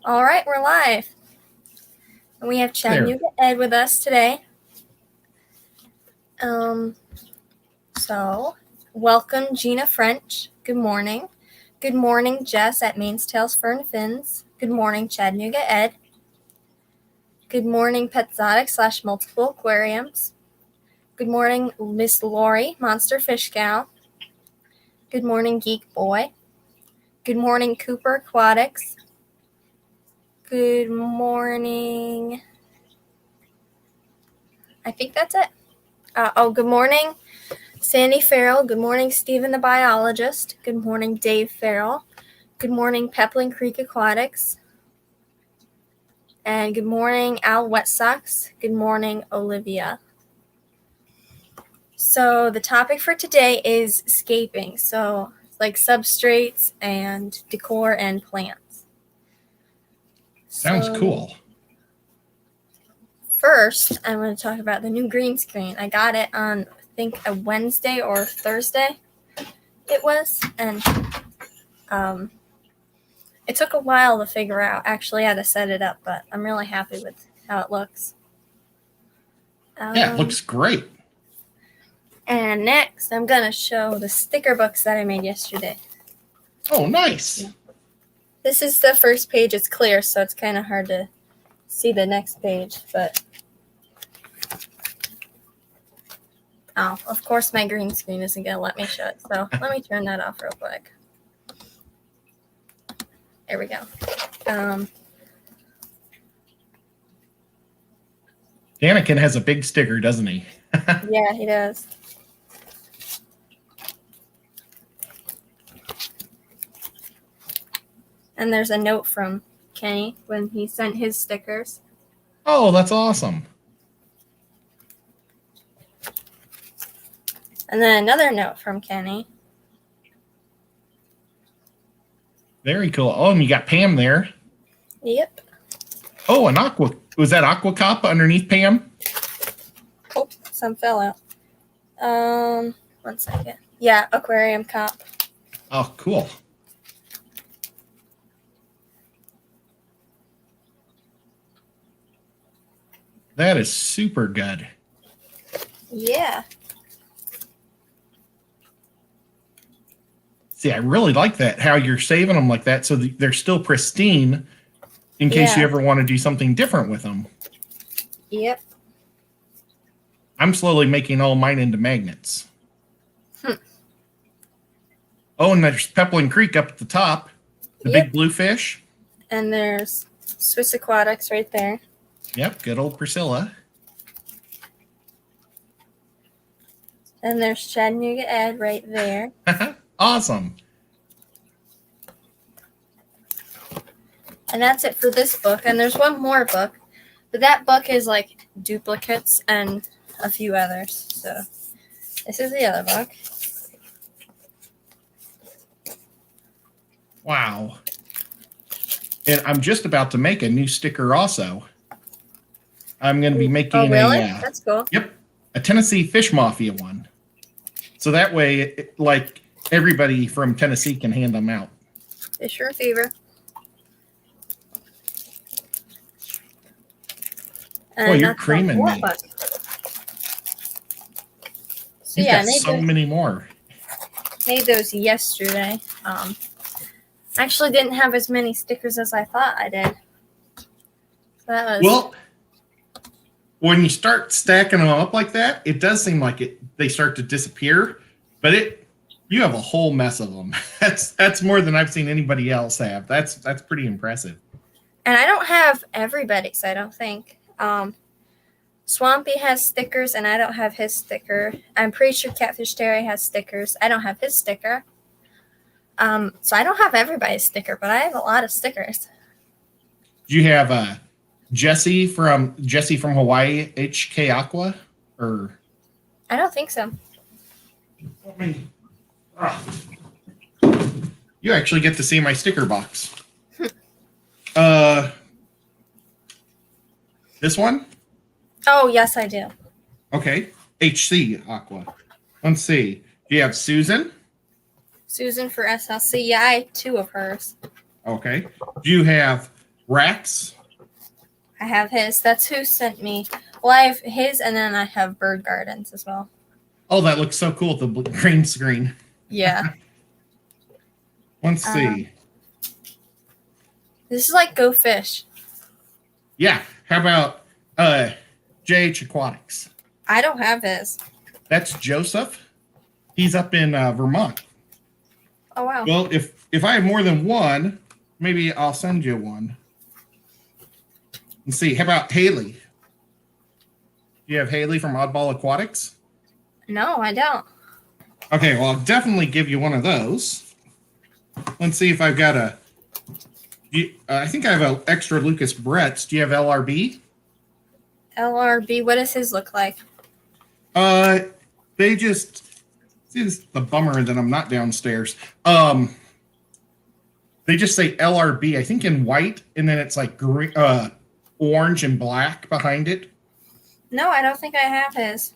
All right, we're live. And we have Chattanooga Ed with us today. So, welcome Gina French. Good morning. Good morning, Jess at Maine's Tales Fern Fins. Good morning, Chattanooga Ed. Good morning, Petzotic / Multiple Aquariums. Good morning, Miss Lori, Monster Fish Gal. Good morning, Geek Boy. Good morning, Cooper Aquatics. Good morning. I think that's it. Good morning, Sandy Farrell. Good morning, Stephen the biologist. Good morning, Dave Farrell. Good morning, Pepling Creek Aquatics. And good morning, Al Wet Sox. Good morning, Olivia. So the topic for today is scaping. So like substrates and decor and plants. Sounds cool. First, I'm going to talk about the new green screen. I got it on, I think, a Wednesday or Thursday it was. And it took a while to figure out actually how to set it up, but I'm really happy with how it looks. Yeah, it looks great. And next, I'm going to show the sticker books that I made yesterday. Oh, nice. This is the first page. It's clear, so it's kind of hard to see the next page, but of course my green screen isn't going to let me show it, so let me turn that off real quick. There we go. Anakin has a big sticker, doesn't he? Yeah, he does. And there's a note from Kenny when he sent his stickers. Oh, that's awesome. And then another note from Kenny. Very cool. Oh, and you got Pam there. Yep. Oh, an aqua. Was that aqua cop underneath Pam? Oh, some fell out. 1 second. Yeah, aquarium cop. Oh, cool. That is super good. Yeah. See, I really like that, how you're saving them like that so they're still pristine in case you ever want to do something different with them. Yep. I'm slowly making all mine into magnets. Oh, and there's Pepling Creek up at the top, the big blue fish. And there's Swiss Aquatics right there. Yep, good old Priscilla. And there's Chattanooga Ed right there. Awesome. And that's it for this book. And there's one more book, but that book is like duplicates and a few others. So this is the other book. Wow. And I'm just about to make a new sticker also. I'm going to be making That's cool. Yep, a Tennessee Fish Mafia one. So that way, like, everybody from Tennessee can hand them out. Fisher Fever. Oh, you're creaming me. So You've got so many more. Made those yesterday. Actually didn't have as many stickers as I thought I did. So that was... Well, when you start stacking them up like that, it does seem like they start to disappear, but you have a whole mess of them. That's more than I've seen anybody else have. That's pretty impressive. And I don't have everybody's, I don't think. Swampy has stickers, and I don't have his sticker. I'm pretty sure Catfish Terry has stickers. I don't have his sticker. So I don't have everybody's sticker, but I have a lot of stickers. Do you have Jesse from Hawaii HK Aqua, or? I don't think so. You actually get to see my sticker box. This one? Oh, yes, I do. Okay. HC Aqua. Let's see. Do you have Susan? Susan for SLC. Yeah, I have 2 of hers. Okay. Do you have Rax. I have his. That's who sent me. Well, I have his, and then I have Bird Gardens as well. Oh, that looks so cool with the green screen. Yeah. Let's see. This is like Go Fish. Yeah. How about JH Aquatics? I don't have his. That's Joseph. He's up in Vermont. Oh, wow. Well, if I have more than one, maybe I'll send you one. Let's see. How about Haley? Do you have Haley from Oddball Aquatics? No, I don't. Okay, well, I'll definitely give you one of those. Let's see if I've got I think I have an extra Lucas Brett's. Do you have LRB? LRB, what does his look like? They just see this the bummer that I'm not downstairs. They just say LRB, I think in white, and then it's like green, orange and black behind it. No, I don't think I have his.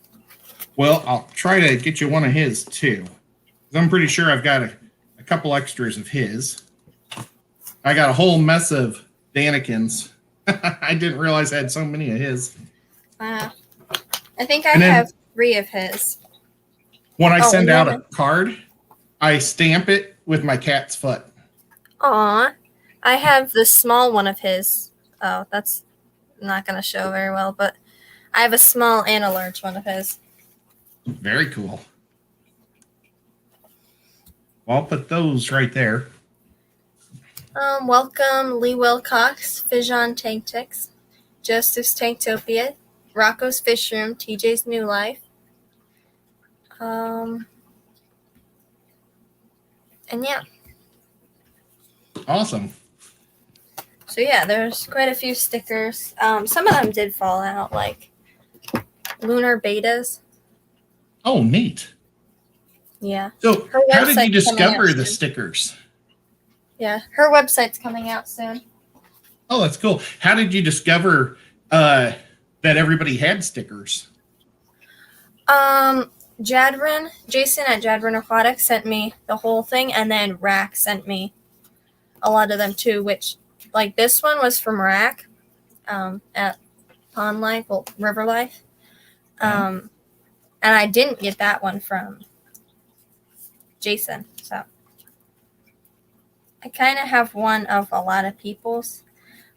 Well, I'll try to get you one of his too. I'm pretty sure I've got a couple extras of his. I got a whole mess of Danikins. I didn't realize I had so many of his. I think I have 3 of his. When I send out a card, I stamp it with my cat's foot. Aw. I have the small one of his. Oh, that's not going to show very well, but I have a small and a large one of his. Very cool. Well, I'll put those right there. Welcome Lee Wilcox, Fijon Tank Ticks, Joseph's Tanktopia, Rocco's Fish Room, TJ's New Life. And yeah. Awesome. So yeah, there's quite a few stickers. Some of them did fall out, like Lunar Betas. Oh, neat. Yeah. So how did you discover the stickers? Yeah, her website's coming out soon. Oh, that's cool. How did you discover that everybody had stickers? Jason at Jadrin Aquatics sent me the whole thing, and then Rack sent me a lot of them too, which, like, this one was from Rack at Pond Life, well, River Life. And I didn't get that one from Jason, so I kind of have one of a lot of people's.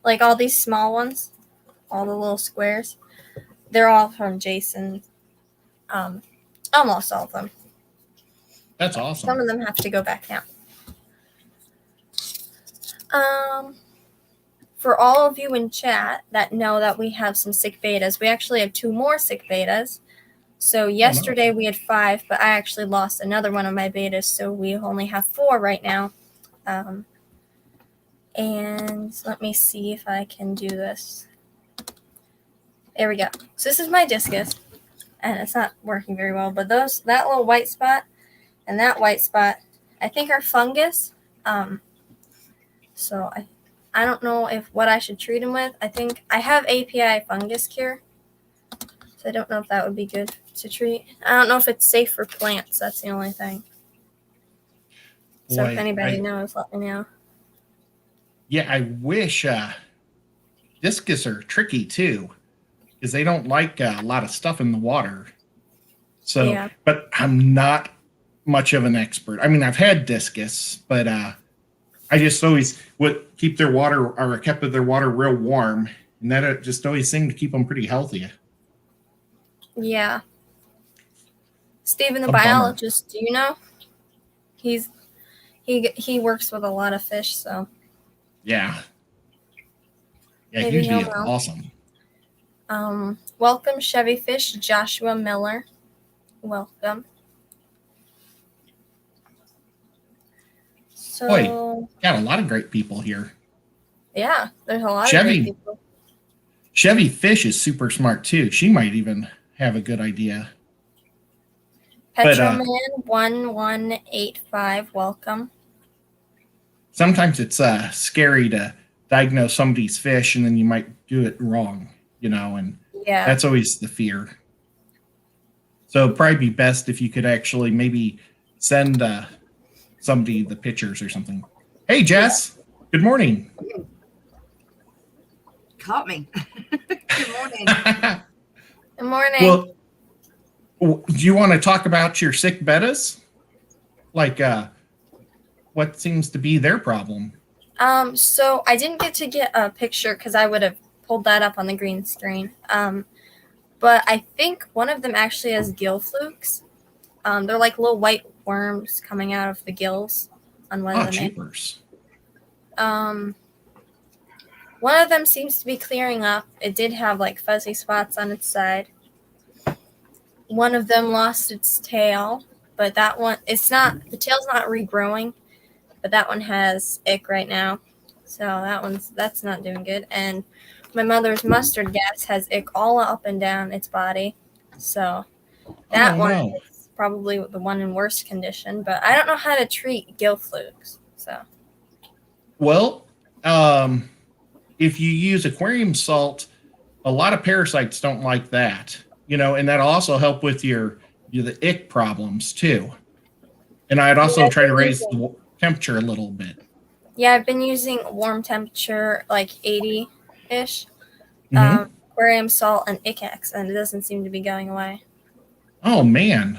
Like, all these small ones, all the little squares, they're all from Jason. Almost all of them. That's awesome. Some of them have to go back now. For all of you in chat that know that we have some sick betas, we actually have 2 more sick betas. So yesterday we had 5, but I actually lost another one of my betas, so we only have 4 right now. And let me see if I can do this. There we go. So this is my discus, and it's not working very well, but that little white spot and that white spot, I think are fungus. So I don't know what I should treat them with. I think I have API fungus cure, so I don't know if that would be good to treat. I don't know if it's safe for plants. That's the only thing. So if anybody knows, let me know. Yeah, I wish discus are tricky too, because they don't like a lot of stuff in the water. So, yeah. But I'm not much of an expert. I mean, I've had discus, but I just always would keep their water, or kept their water real warm, and that just always seemed to keep them pretty healthy. Yeah. Stephen, the biologist, do you know? He works with a lot of fish, so. Yeah. Yeah, maybe he'd be awesome. Welcome, Chevy Fish, Joshua Miller. Welcome. So, boy, got a lot of great people here. Yeah, there's a lot of great people. Chevy Fish is super smart too. She might even have a good idea. Petroman 1185, welcome. Sometimes it's scary to diagnose somebody's fish, and then you might do it wrong, and that's always the fear. So it'd probably be best if you could actually maybe send somebody the pictures or something. Hey, Jess. Good morning. Caught me. Good morning. Good morning. Well, do you want to talk about your sick bettas? Like, what seems to be their problem? So I didn't get to get a picture because I would have pulled that up on the green screen. But I think one of them actually has gill flukes. They're like little white worms coming out of the gills on one of them. Cheapers. One of them seems to be clearing up. It did have like fuzzy spots on its side. One of them lost its tail, but that one, the tail's not regrowing, but that one has ick right now. So that's not doing good. And my mother's mustard gas has ick all up and down its body. So that one is probably the one in worst condition, but I don't know how to treat gill flukes. So, well, if you use aquarium salt, a lot of parasites don't like that, and that'll also help with the ick problems too. And I'd also try to raise the temperature a little bit. Yeah, I've been using warm temperature, like 80-ish, aquarium salt and Icex, and it doesn't seem to be going away. Oh, man.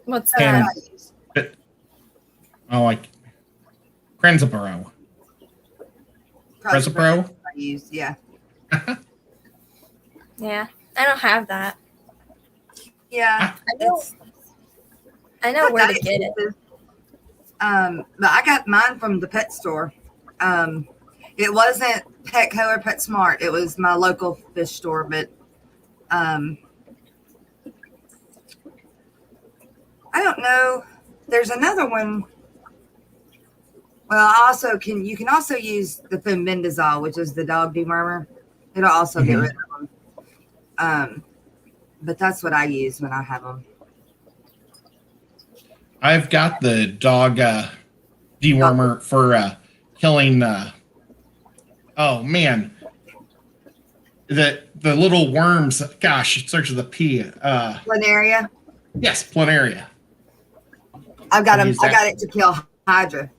What's that? Like Crenzapro. Crenzapro? I use, yeah. Yeah, I don't have that. Yeah. I know where to get it. But I got mine from the pet store. It wasn't Petco or PetSmart. It was my local fish store, but I don't know. There's another one. Well, you can also use the fenbendazole, which is the dog dewormer. It'll also get rid of them. But that's what I use when I have them. I've got the dog dewormer for killing. Oh man, the little worms. Gosh, it starts with a P. Planaria. Yes, planaria. I've got them. I got it to kill Hydra.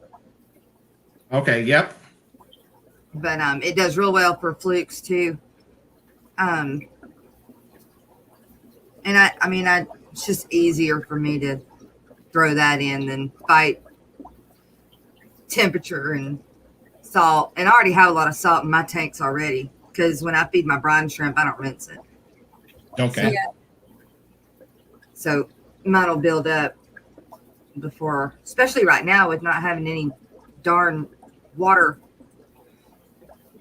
Okay. Yep. But it does real well for flukes too. And it's just easier for me to throw that in than fight temperature and salt. And I already have a lot of salt in my tanks already because when I feed my brine shrimp, I don't rinse it. Okay. So mine will build up before, especially right now with not having any darn water.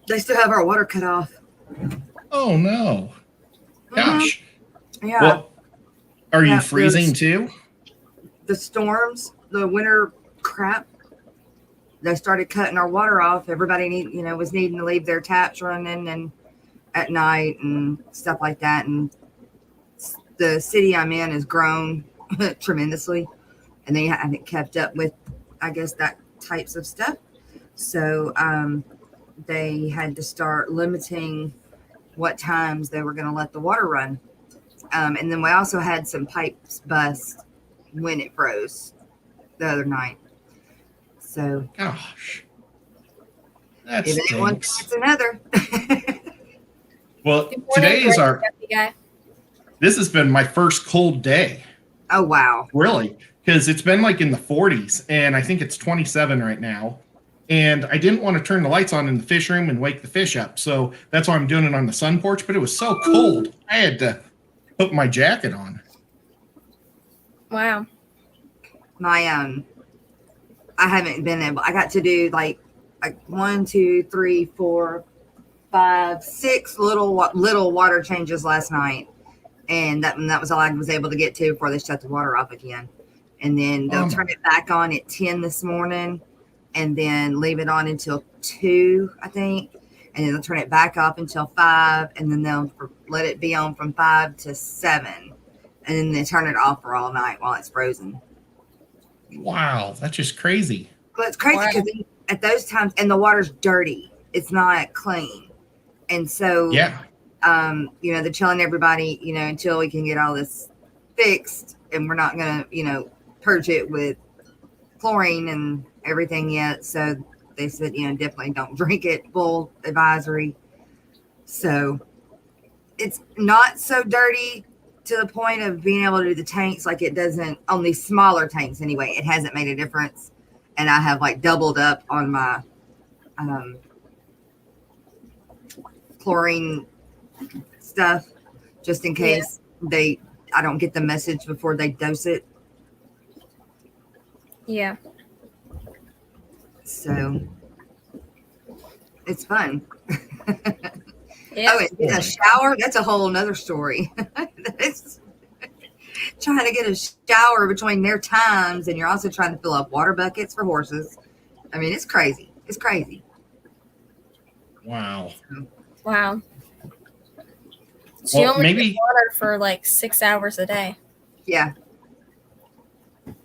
They still have our water cut off. Oh no. Gosh. Yeah. Well, are you freezing too? The storms, the winter crap, they started cutting our water off. Everybody was needing to leave their taps running and at night and stuff like that. And the city I'm in has grown tremendously, and they haven't kept up with, I guess, that types of stuff. So they had to start limiting what times they were going to let the water run. And then we also had some pipes bust when it froze the other night. So, gosh, that's if anyone it's another. Well, today is this has been my first cold day. Oh wow! Really? Because it's been like in the 40s, and I think it's 27 right now. And I didn't want to turn the lights on in the fish room and wake the fish up, so that's why I'm doing it on the sun porch. But it was so cold, I had to put my jacket on. Wow. My I haven't been able. I got to do like 1, 2, 3, 4, 5, 6 little water changes last night, and that was all I was able to get to before they shut the water off again. And then they'll turn it back on at 10 this morning, and then leave it on until 2, I think, and then they'll turn it back off until 5, and then they'll let it be on from 5 to 7, and then they turn it off for all night while it's frozen. Wow, that's just crazy. Well, it's crazy because at those times, and the water's dirty. It's not clean. And so, they're telling everybody, until we can get all this fixed, and we're not going to, purge it with chlorine and everything yet. So they said, definitely don't drink it, full advisory. So it's not so dirty to the point of being able to do the tanks like it doesn't on these smaller tanks anyway. It hasn't made a difference. And I have like doubled up on my chlorine stuff just in case I don't get the message before they dose it. Yeah. So it's fun. Yeah. Oh, and a shower, that's a whole nother story. It's trying to get a shower between their times, and you're also trying to fill up water buckets for horses. I mean, it's crazy. It's crazy. Wow. Wow. So you Well, only maybe get water for like 6 hours a day. Yeah.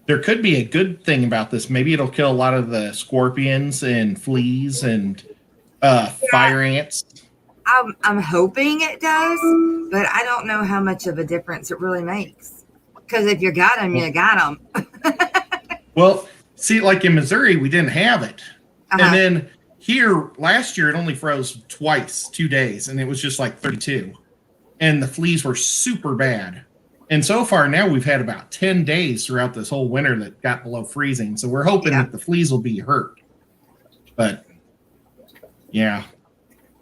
there could be a good thing about this. Maybe it'll kill a lot of the scorpions and fleas and fire ants. I'm hoping it does, but I don't know how much of a difference it really makes. Because if you got them, you got them. Well, see, like in Missouri, we didn't have it. And then here last year, it only froze twice, 2 days, and it was just like 32. And the fleas were super bad. And so far now we've had about 10 days throughout this whole winter that got below freezing. So we're hoping that the fleas will be hurt. But yeah.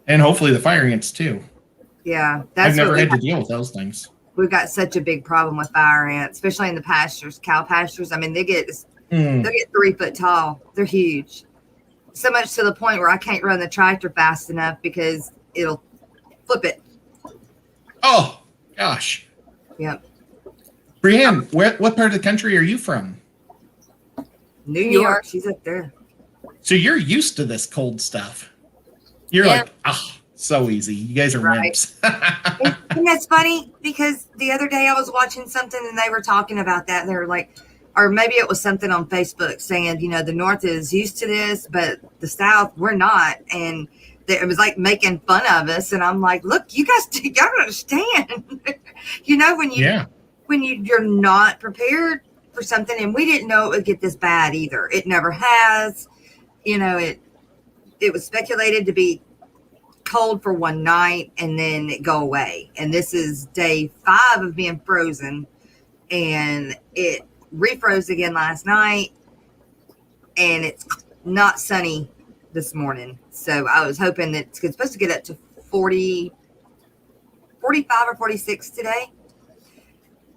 And hopefully the fire ants too. Yeah. I've never had to deal with those things. We've got such a big problem with fire ants, especially in the pastures, cow pastures. I mean, they get 3 foot tall. They're huge. So much to the point where I can't run the tractor fast enough because it'll flip it. Oh, gosh. Yep. Brienne, what part of the country are you from? New York. She's up there. So you're used to this cold stuff. You're like, so easy. You guys are wimps. And that's funny because the other day I was watching something and they were talking about that. And they were like, or maybe it was something on Facebook saying, the North is used to this, but the South, we're not. And it was like making fun of us. And I'm like, look, you guys don't understand. When you're not prepared for something, and we didn't know it would get this bad either. It never has. It was speculated to be cold for one night and then it go away. And this is day 5 of being frozen, and it refroze again last night, and it's not sunny this morning. So I was hoping that it's supposed to get up to 40, 45 or 46 today.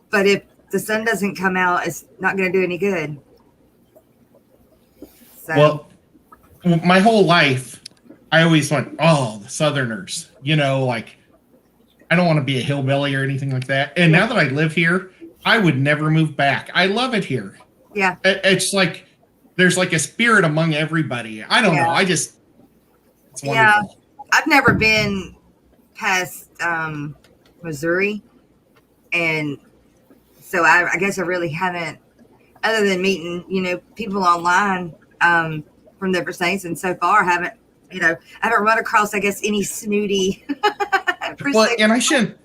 But if the sun doesn't come out, it's not going to do any good. So. Well, my whole life, I always went, the Southerners, like, I don't want to be a hillbilly or anything like that. And now that I live here, I would never move back. I love it here. Yeah. It's like, there's like a spirit among everybody. I don't know. It's wonderful. Yeah. I've never been past Missouri. And so I guess I really haven't, other than meeting, people online from different states, and so far I haven't run across, I guess, any snooty. Well, and I shouldn't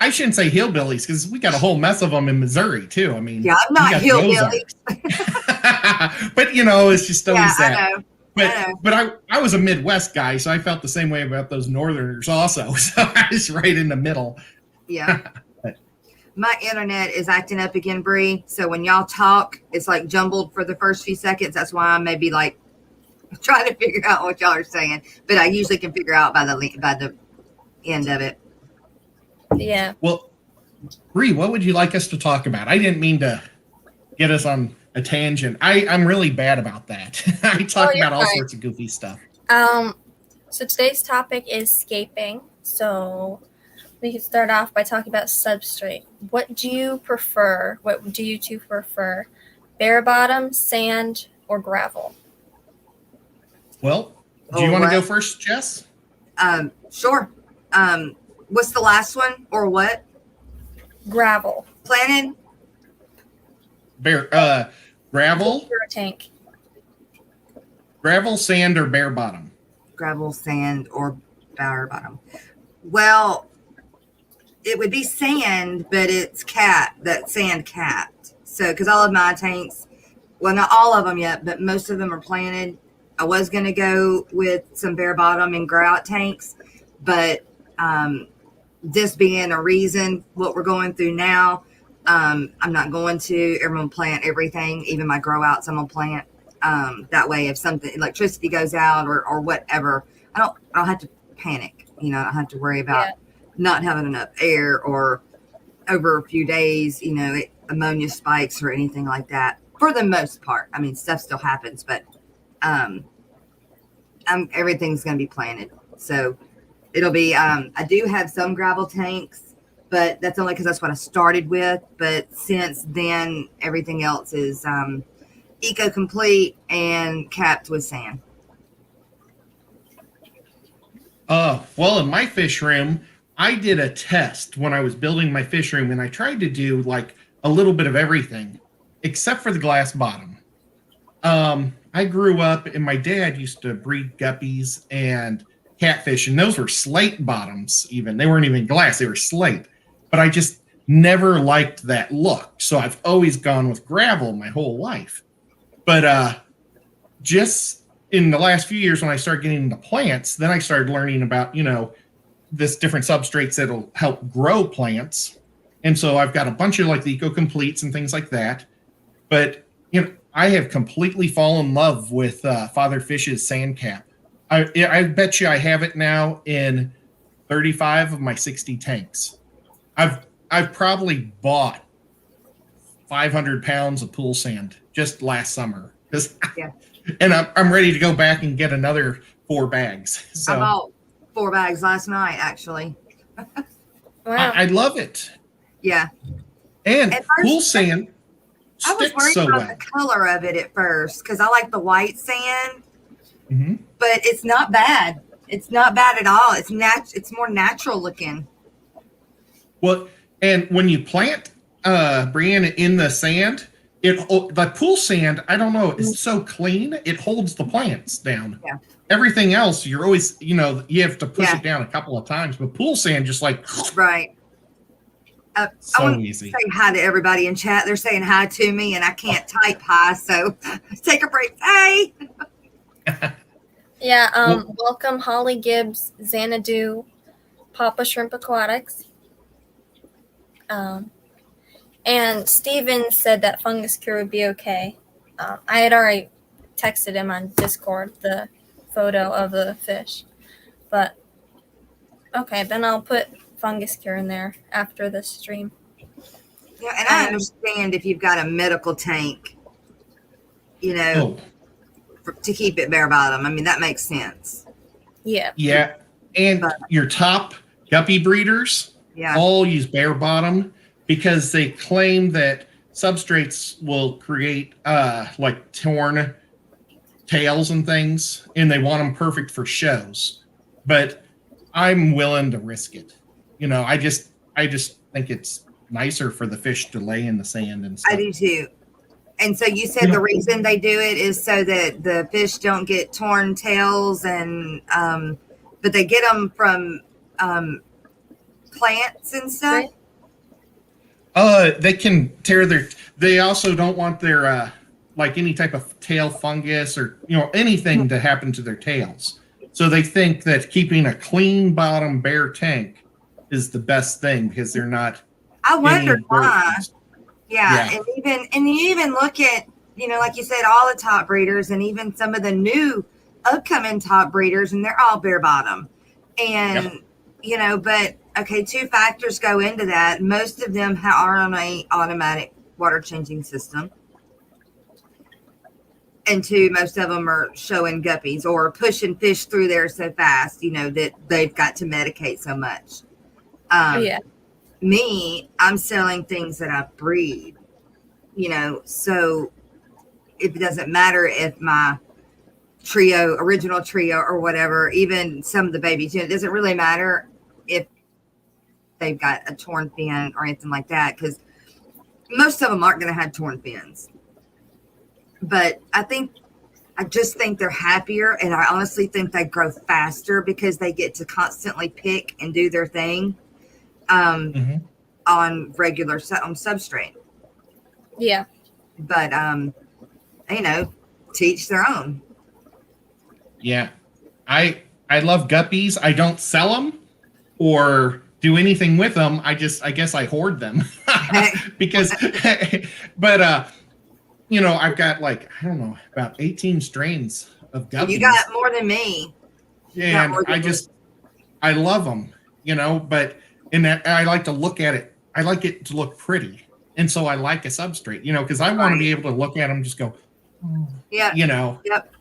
say hillbillies because we got a whole mess of them in Missouri too. I mean, I'm not hillbilly. But it's just always that. I know. But I was a Midwest guy, so I felt the same way about those Northerners also. So I was right in the middle. Yeah. My internet is acting up again, Bree. So when y'all talk, it's like jumbled for the first few seconds. That's why I may be like trying to figure out what y'all are saying. But I usually can figure out by the end of it. Yeah. Well, Bree, what would you like us to talk about? I didn't mean to get us on a tangent. I'm really bad about that. I talk about all sorts of goofy stuff. So today's topic is scaping. So we can start off by talking about substrate. What do you prefer? What do you two prefer? Bare bottom, sand, or gravel? Well, do you want to go first, Jess? Sure. What's the last one, or what? Gravel. Planted? Gravel? Or a tank. Gravel, sand, or bare bottom? Gravel, sand, or bare bottom. Well, it would be sand, but it's sand capped. So, because all of my tanks, well, not all of them yet, but most of them are planted. I was going to go with some bare bottom and grow out tanks, but this being a reason what we're going through now, I'm not going to. I'm going to plant everything, even my grow outs. I'm going to plant. That way, if something electricity goes out or whatever, I don't have to panic. I don't have to worry about not having enough air or over a few days, ammonia spikes or anything like that. For the most part, I mean, stuff still happens, but everything's going to be planted. So it'll be. I do have some gravel tanks, but that's only because that's what I started with. But since then, everything else is eco complete and capped with sand. Well, in my fish room, I did a test when I was building my fish room, and I tried to do like a little bit of everything, except for the glass bottom. I grew up, and my dad used to breed guppies and catfish, and those were slate bottoms. Even they weren't even glass; they were slate. But I just never liked that look, so I've always gone with gravel my whole life. But just in the last few years, when I started getting into plants, then I started learning about this different substrates that'll help grow plants. And so I've got a bunch of like the Eco Completes and things like that. But I have completely fallen in love with Father Fish's sand cap. I bet you I have it now in 35 of my 60 tanks. I've probably bought 500 pounds of pool sand just last summer. And I'm ready to go back and get another 4 bags. So I bought 4 bags last night, actually. Wow. I love it. Yeah. And pool sand I was sticks worried so about well. the color of it at first because I like the white sand, Mm-hmm. but it's not bad. It's not bad at all. It's more natural looking. Well, and when you plant Brianna in the sand, the pool sand, I don't know, it's so clean, it holds the plants down. Yeah. Everything else, you're always, you have to push it down a couple of times, but pool sand just like Right. so I want easy. to say hi to everybody in chat. They're saying hi to me, and I can't type hi, so take a break. Hey. Yeah, welcome Holly Gibbs, Xanadu, Papa Shrimp Aquatics. And Steven said that fungus cure would be okay. I had already texted him on Discord the photo of the fish. But, okay, then I'll put fungus cure in there after this stream. Yeah, and I understand if you've got a medical tank, to keep it bare bottom. I mean, that makes sense. Yeah. Yeah. And your top guppy breeders all use bare bottom because they claim that substrates will create like torn tails and things, and they want them perfect for shows. But I'm willing to risk it. I just think it's nicer for the fish to lay in the sand and stuff. I do too. And so you said the reason they do it is so that the fish don't get torn tails, and but they get them from plants and stuff. They can tear they also don't want their like any type of tail fungus or anything to happen to their tails. So they think that keeping a clean bottom bare tank is the best thing because they're not. I wondered why. Yeah. And you even look at, like you said, all the top breeders and even some of the new upcoming top breeders, and they're all bare bottom. And, but okay, 2 factors go into that. Most of them are on a automatic water changing system. And 2, most of them are showing guppies or pushing fish through there so fast, that they've got to medicate so much. Me, I'm selling things that I breed, so it doesn't matter if my original trio or whatever, even some of the babies, it doesn't really matter if they've got a torn fin or anything like that, because most of them aren't going to have torn fins. But I just think they're happier, and I honestly think they grow faster because they get to constantly pick and do their thing. On regular on substrate. Yeah. But teach their own. Yeah. I love guppies. I don't sell them or do anything with them. I guess I hoard them because, but I've got like, I don't know, about 18 strains of guppies. You got more than me. And I love them, but I like to look at it. I like it to look pretty. And so I like a substrate, because I want to be able to look at them and just go, yeah, Yep.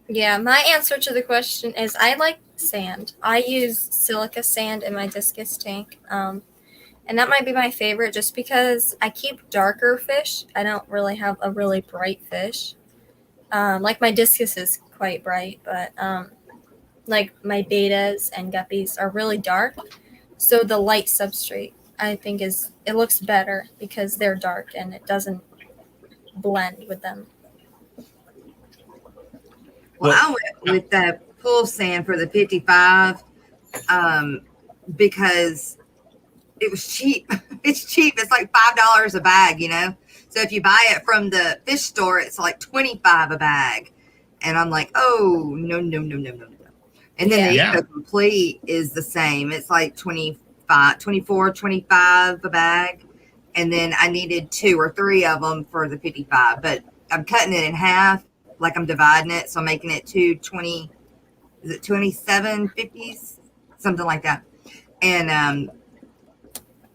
Yeah, my answer to the question is I like sand. I use silica sand in my discus tank. And that might be my favorite just because I keep darker fish. I don't really have a really bright fish. Like my discus is quite bright, but like my betas and guppies are really dark. So the light substrate I think it looks better because they're dark and it doesn't blend with them. Well, I went with the pool sand for the 55 because it was cheap. It's cheap. It's like $5 a bag, So if you buy it from the fish store, it's like $25 a bag. And I'm like, oh, no. And then the Eco Complete is the same. It's like 24, 25 a bag. And then I needed 2 or 3 of them for the 55. But I'm cutting it in half, like I'm dividing it. So I'm making it 220, is it 27.50s? Something like that. And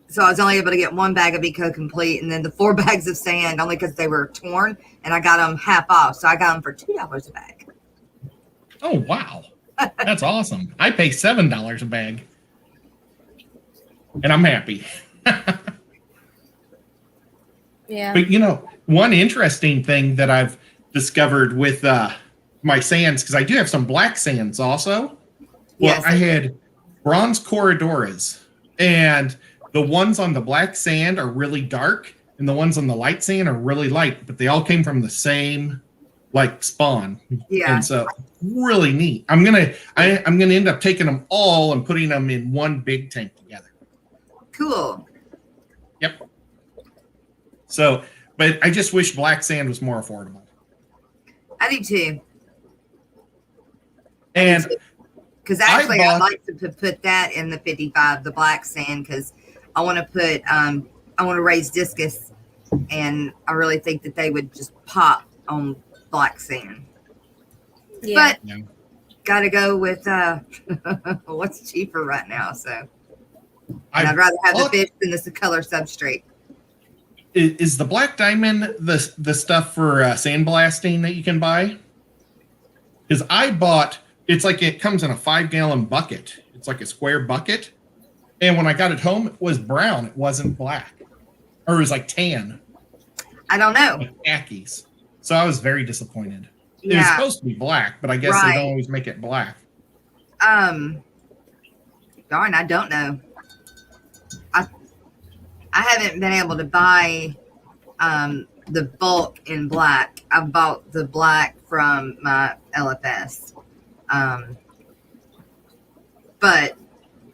so I was only able to get 1 bag of Eco Complete and then the 4 bags of sand only because they were torn. And I got them half off. So I got them for $2 a bag. Oh, wow. That's awesome. I pay $7 a bag. And I'm happy. Yeah. But, one interesting thing that I've discovered with my sands, because I do have some black sands also. Well, I had bronze corridoras, and the ones on the black sand are really dark, and the ones on the light sand are really light, but they all came from the same spawn. Yeah. And so really neat. I'm gonna end up taking them all and putting them in one big tank together. Cool. Yep. So, but I just wish black sand was more affordable. I do too. And because actually I'd like to put that in the 55, the black sand, because I want to raise discus, and I really think that they would just pop on black sand. Yeah. But got to go with what's cheaper right now. So I'd rather have the fish than the color substrate. Is the black diamond the stuff for sandblasting that you can buy? Because I bought, it's like it comes in a 5-gallon bucket. It's like a square bucket. And when I got it home, it was brown. It wasn't black. Or it was like tan. I don't know. Like khakis. So I was very disappointed. Yeah. It was supposed to be black, but I guess they don't always make it black. Darn, I don't know. I haven't been able to buy the bulk in black. I bought the black from my LFS. But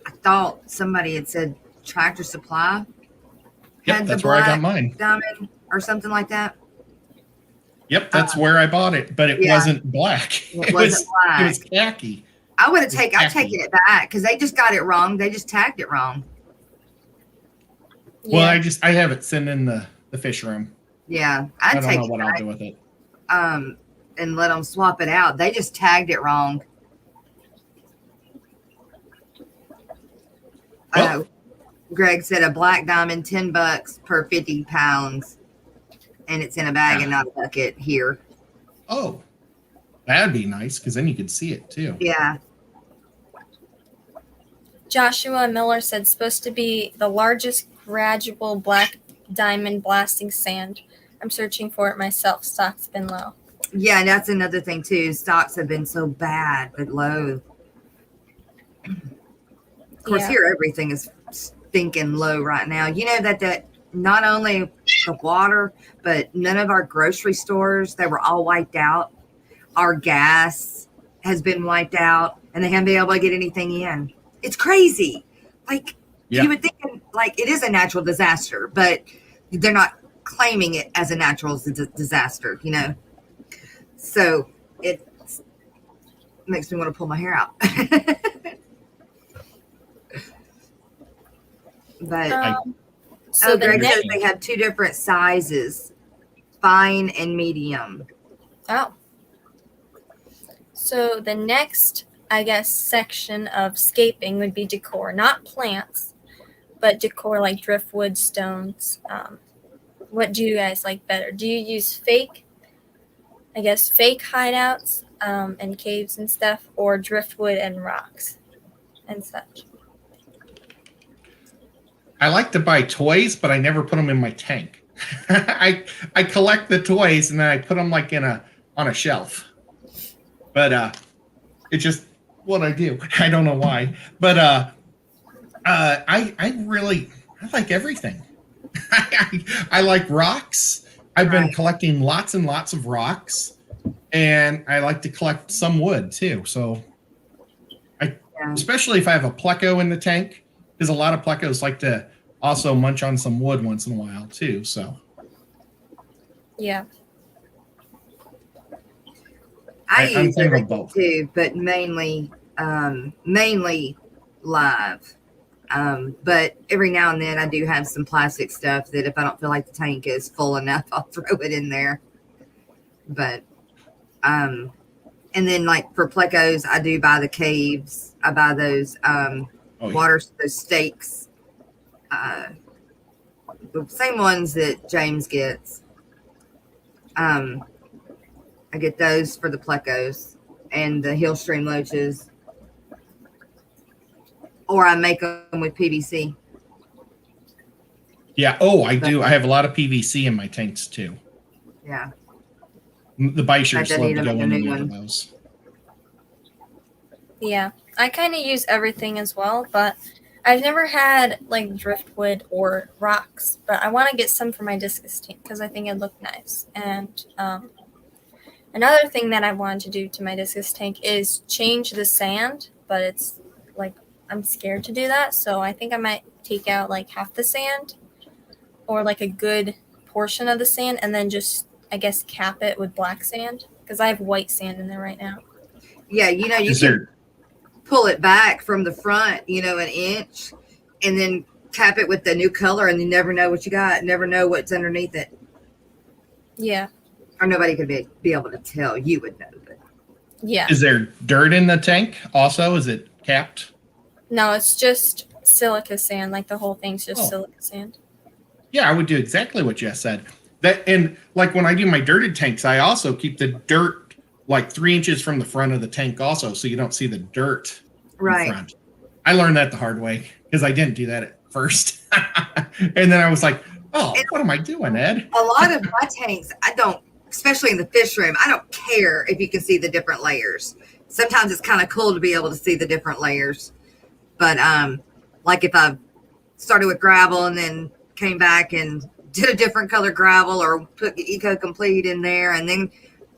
I thought somebody had said Tractor Supply Yep, that's where I got mine. Diamond or something like that. Yep, that's where I bought it, but it wasn't black. It wasn't black. It was khaki. I've taken it back because they just got it wrong. They just tagged it wrong. Well, I have it sitting in the fish room. Yeah, I don't know what I'll do with it. And let them swap it out. They just tagged it wrong. Greg said a black diamond, $10 per 50 pounds, and it's in a bag and not a bucket here. Oh, that'd be nice because then you could see it too. Yeah. Joshua Miller said supposed to be the largest gradual black diamond blasting sand. I'm searching for it myself. Stock's been low. Yeah, and that's another thing too. Stocks have been so bad but low. Of course, here everything is stinking low right now. You know that not only the water, but none of our grocery stores, they were all wiped out. Our gas has been wiped out, and they haven't been able to get anything in. It's crazy. You would think it is a natural disaster, but they're not claiming it as a natural disaster, So makes me want to pull my hair out. But So the Greg next, says they have 2 different sizes, fine and medium. oh, so the next, I guess, section of scaping would be decor, not plants, but decor like driftwood, stones. What do you guys like better? Do you use fake hideouts and caves and stuff, or driftwood and rocks and such? I like to buy toys, but I never put them in my tank. I collect the toys and then I put them like on a shelf. But it's just what I do. I don't know why. But I like everything. I like rocks. I've been collecting lots and lots of rocks, and I like to collect some wood too. So especially if I have a pleco in the tank, because a lot of plecos like to also munch on some wood once in a while too. So yeah, I I'm use thinking of everything both. too, but mainly live. But every now and then I do have some plastic stuff that if I don't feel like the tank is full enough, I'll throw it in there. But and then like for plecos, I do buy the caves. I buy those those stakes. The same ones that James gets. I get those for the plecos and the hill stream loaches. Or I make them with PVC. Yeah. Oh, I do. I have a lot of PVC in my tanks too. Yeah. The Bishers I love need to to go make a in new and one. those. yeah. I kind of use everything as well, but I've never had like driftwood or rocks. But I want to get some for my discus tank because I think it'd look nice. And another thing that I wanted to do to my discus tank is change the sand, but it's like I'm scared to do that, so I think I might take out like half the sand or like a good portion of the sand and then just, I guess, cap it with black sand because I have white sand in there right now. Yeah, you can pull it back from the front, an inch, and then cap it with the new color, and you never know what you got, never know what's underneath it. Yeah. Or nobody could be able to tell. You would know, but yeah. Is there dirt in the tank also? Is it capped? No, it's just silica sand. Like the whole thing's just silica sand. Yeah, I would do exactly what Jess said. And like when I do my dirted tanks, I also keep the dirt like 3 inches from the front of the tank also, so you don't see the dirt in front. I learned that the hard way because I didn't do that at first. And then I was like, oh, what am I doing, Ed? A lot of my tanks, I don't, especially in the fish room, I don't care if you can see the different layers. Sometimes it's kind of cool to be able to see the different layers. But like if I started with gravel and then came back and did a different color gravel or put Eco Complete in there and then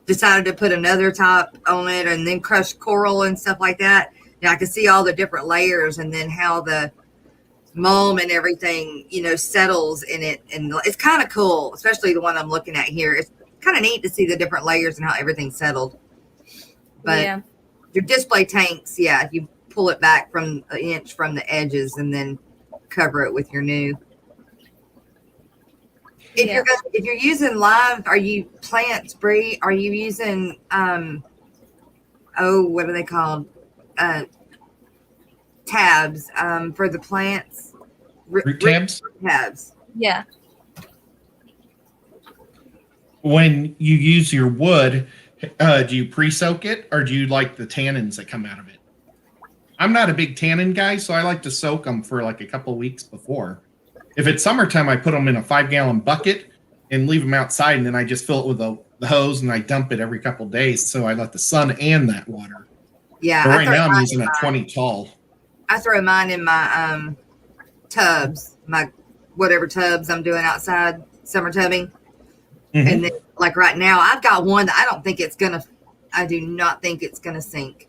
decided to put another top on it and then crushed coral and stuff like that, I can see all the different layers and then how the mulm and everything, settles in it. And it's kind of cool, especially the one I'm looking at here. It's kind of neat to see the different layers and how everything's settled. But your display tanks, you pull it back from an inch from the edges and then cover it with your new. If you're using live, are you plants, Bree? Are you using what are they called? Tabs for the plants. Root tabs? Tabs. Yeah. When you use your wood, do you pre-soak it or do you like the tannins that come out of it? I'm not a big tannin guy, so I like to soak them for like a couple of weeks before. If it's summertime, I put them in a 5-gallon bucket and leave them outside, and then I just fill it with the hose and I dump it every couple of days. So I let the sun and that water. Yeah. But right now I'm using a 20 tall. I throw mine in my tubs, my whatever tubs I'm doing outside, summer tubbing. Mm-hmm. And then like right now, I've got one that I do not think it's going to sink.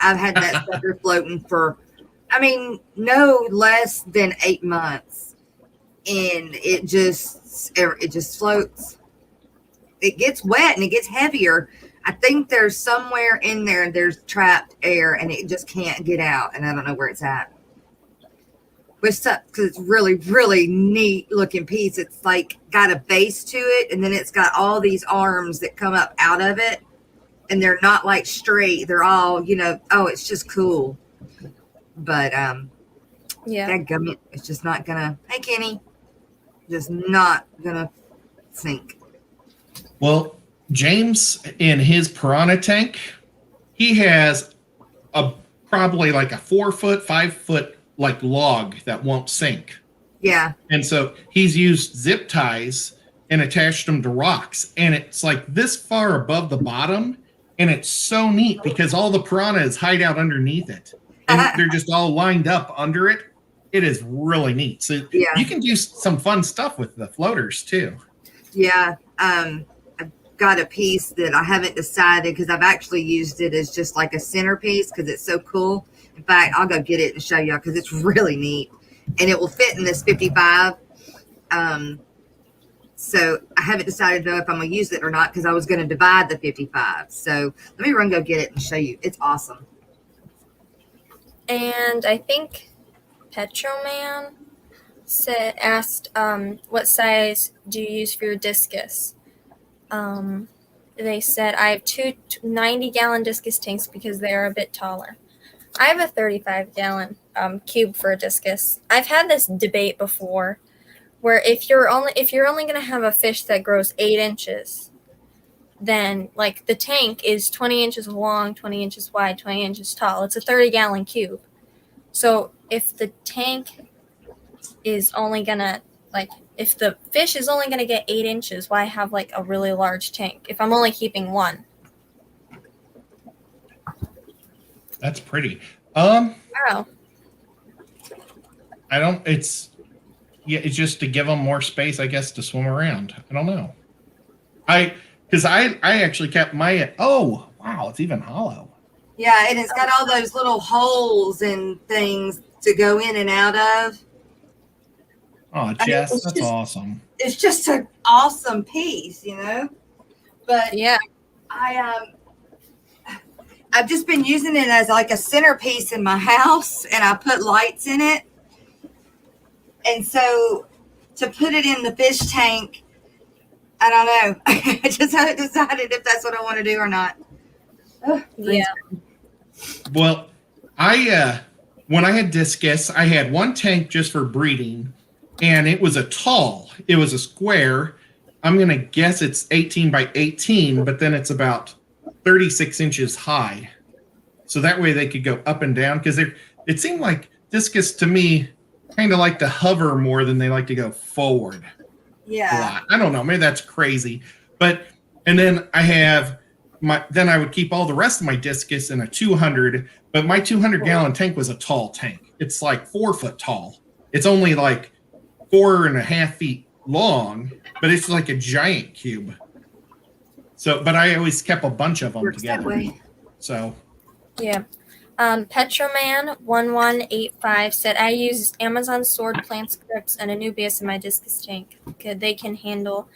I've had that sucker floating for, no less than 8 months. And it just floats. It gets wet and it gets heavier, I think there's somewhere in there, there's trapped air and it just can't get out. And I don't know where it's at. Which sucks because it's really, really neat looking piece. It's like got a base to it, and then it's got all these arms that come up out of it, and they're not like straight. They're all, it's just cool. But Yeah. that gummy, it's just not gonna. Hey, Kenny, just not gonna sink. Well, James in his piranha tank, he has probably like a 4 foot, 5 foot like log that won't sink. Yeah. And so he's used zip ties and attached them to rocks. And it's like this far above the bottom. And it's so neat because all the piranhas hide out underneath it. And they're just all lined up under it. It is really neat. So you can do some fun stuff with the floaters too. Yeah. I've got a piece that I haven't decided because I've actually used it as just like a centerpiece because it's so cool. In fact, I'll go get it and show y'all because it's really neat. And it will fit in this 55. So I haven't decided though if I'm going to use it or not because I was going to divide the 55. So let me run go get it and show you. It's awesome. And I think Petroman asked, what size do you use for your discus? They said, I have two 90-gallon discus tanks because they are a bit taller. I have a 35-gallon cube for a discus. I've had this debate before where if you're only going to have a fish that grows 8 inches, then like the tank is 20 inches long, 20 inches wide, 20 inches tall. It's a 30-gallon cube. So if the tank is only going to, like, if the fish is only going to get 8 inches, why have like a really large tank if I'm only keeping one? That's pretty. Oh. It's just to give them more space, I guess, to swim around. I don't know. Because I actually kept my, oh, wow, it's even hollow. Yeah, and it's got all those little holes and things to go in and out of. Oh, Jess, that's awesome. It's just an awesome piece, But yeah, I've just been using it as like a centerpiece in my house, and I put lights in it. And so to put it in the fish tank, I don't know. I just haven't decided if that's what I want to do or not. Yeah. Well, when I had discus, I had one tank just for breeding, and it was a square. I'm going to guess it's 18 by 18, but then it's about 36 inches high. So that way they could go up and down because it seemed like discus to me kind of like to hover more than they like to go forward. Yeah. A lot. I don't know. Maybe that's crazy. And then I would keep all the rest of my discus in a 200, but my 200-gallon tank was a tall tank. It's like 4 foot tall. It's only like 4.5 feet long, but it's like a giant cube. So, but I always kept a bunch of them together. That way. So, yeah. Petroman1185 said, I use Amazon sword plant scripts and Anubias in my discus tank. They can handle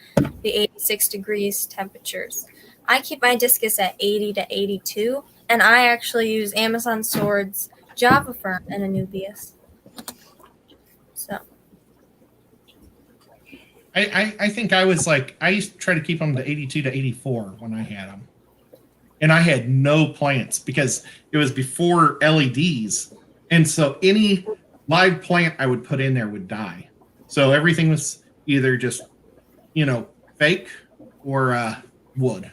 the 86 degrees temperatures. I keep my discus at 80 to 82, and I actually use Amazon swords, Java Firm, and Anubias. So. I think I was like, I used to try to keep them to 82 to 84 when I had them. And I had no plants because it was before LEDs. And so any live plant I would put in there would die. So everything was either just, fake or wood.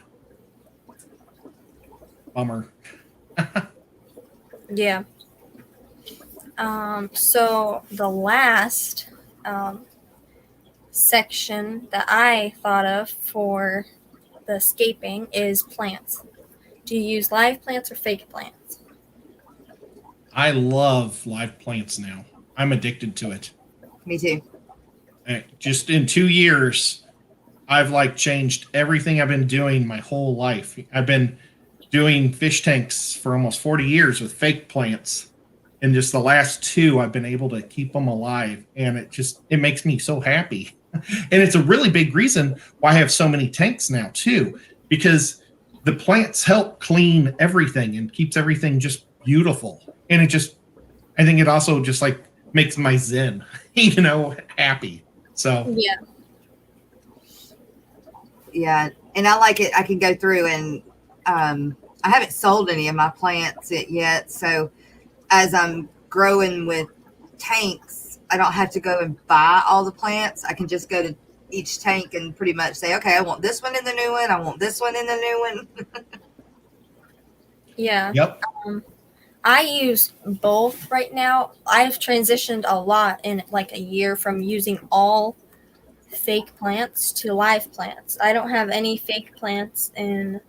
Bummer. Yeah. So the last section that I thought of for the scaping is plants. Do you use live plants or fake plants? I love live plants now. I'm addicted to it. Me too. Just in 2 years, I've changed everything I've been doing my whole life. I've been doing fish tanks for almost 40 years with fake plants. And just the last 2, I've been able to keep them alive. And it makes me so happy. And it's a really big reason why I have so many tanks now too, because the plants help clean everything and keeps everything just beautiful. And I think it also just like makes my zen, happy. So Yeah. Yeah, and I like it. I can go through and I haven't sold any of my plants yet. So as I'm growing with tanks, I don't have to go and buy all the plants. I can just go to each tank and pretty much say, okay, I want this one in the new one. I want this one in the new one. Yeah. Yep. I use both right now. I've transitioned a lot in like a year from using all fake plants to live plants. I don't have any fake plants in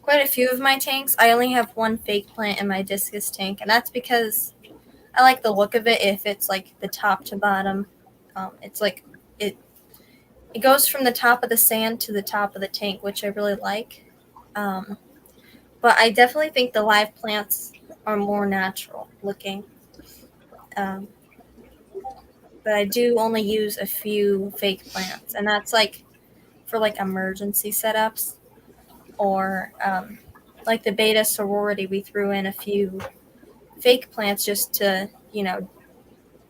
quite a few of my tanks. I only have one fake plant in my discus tank, and that's because I like the look of it. If it's like the top to bottom, it's like it goes from the top of the sand to the top of the tank, which I really like. But I definitely think the live plants are more natural looking. But I do only use a few fake plants, and that's like for like emergency setups, or like the beta sorority, we threw in a few fake plants just to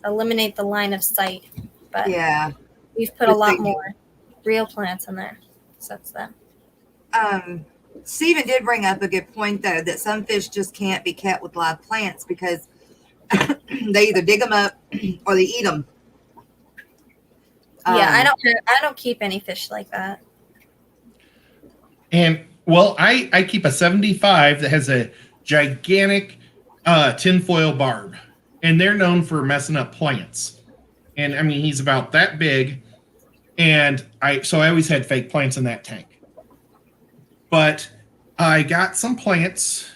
eliminate the line of sight. But Yeah. we've put a lot more real plants in there. So that's that. Stephen did bring up a good point though, that some fish just can't be kept with live plants because they either dig them up or they eat them. Yeah, I don't keep any fish like that. And well, I keep a 75 that has a gigantic tinfoil barb, and they're known for messing up plants. And I mean, he's about that big, and I always had fake plants in that tank. But I got some plants.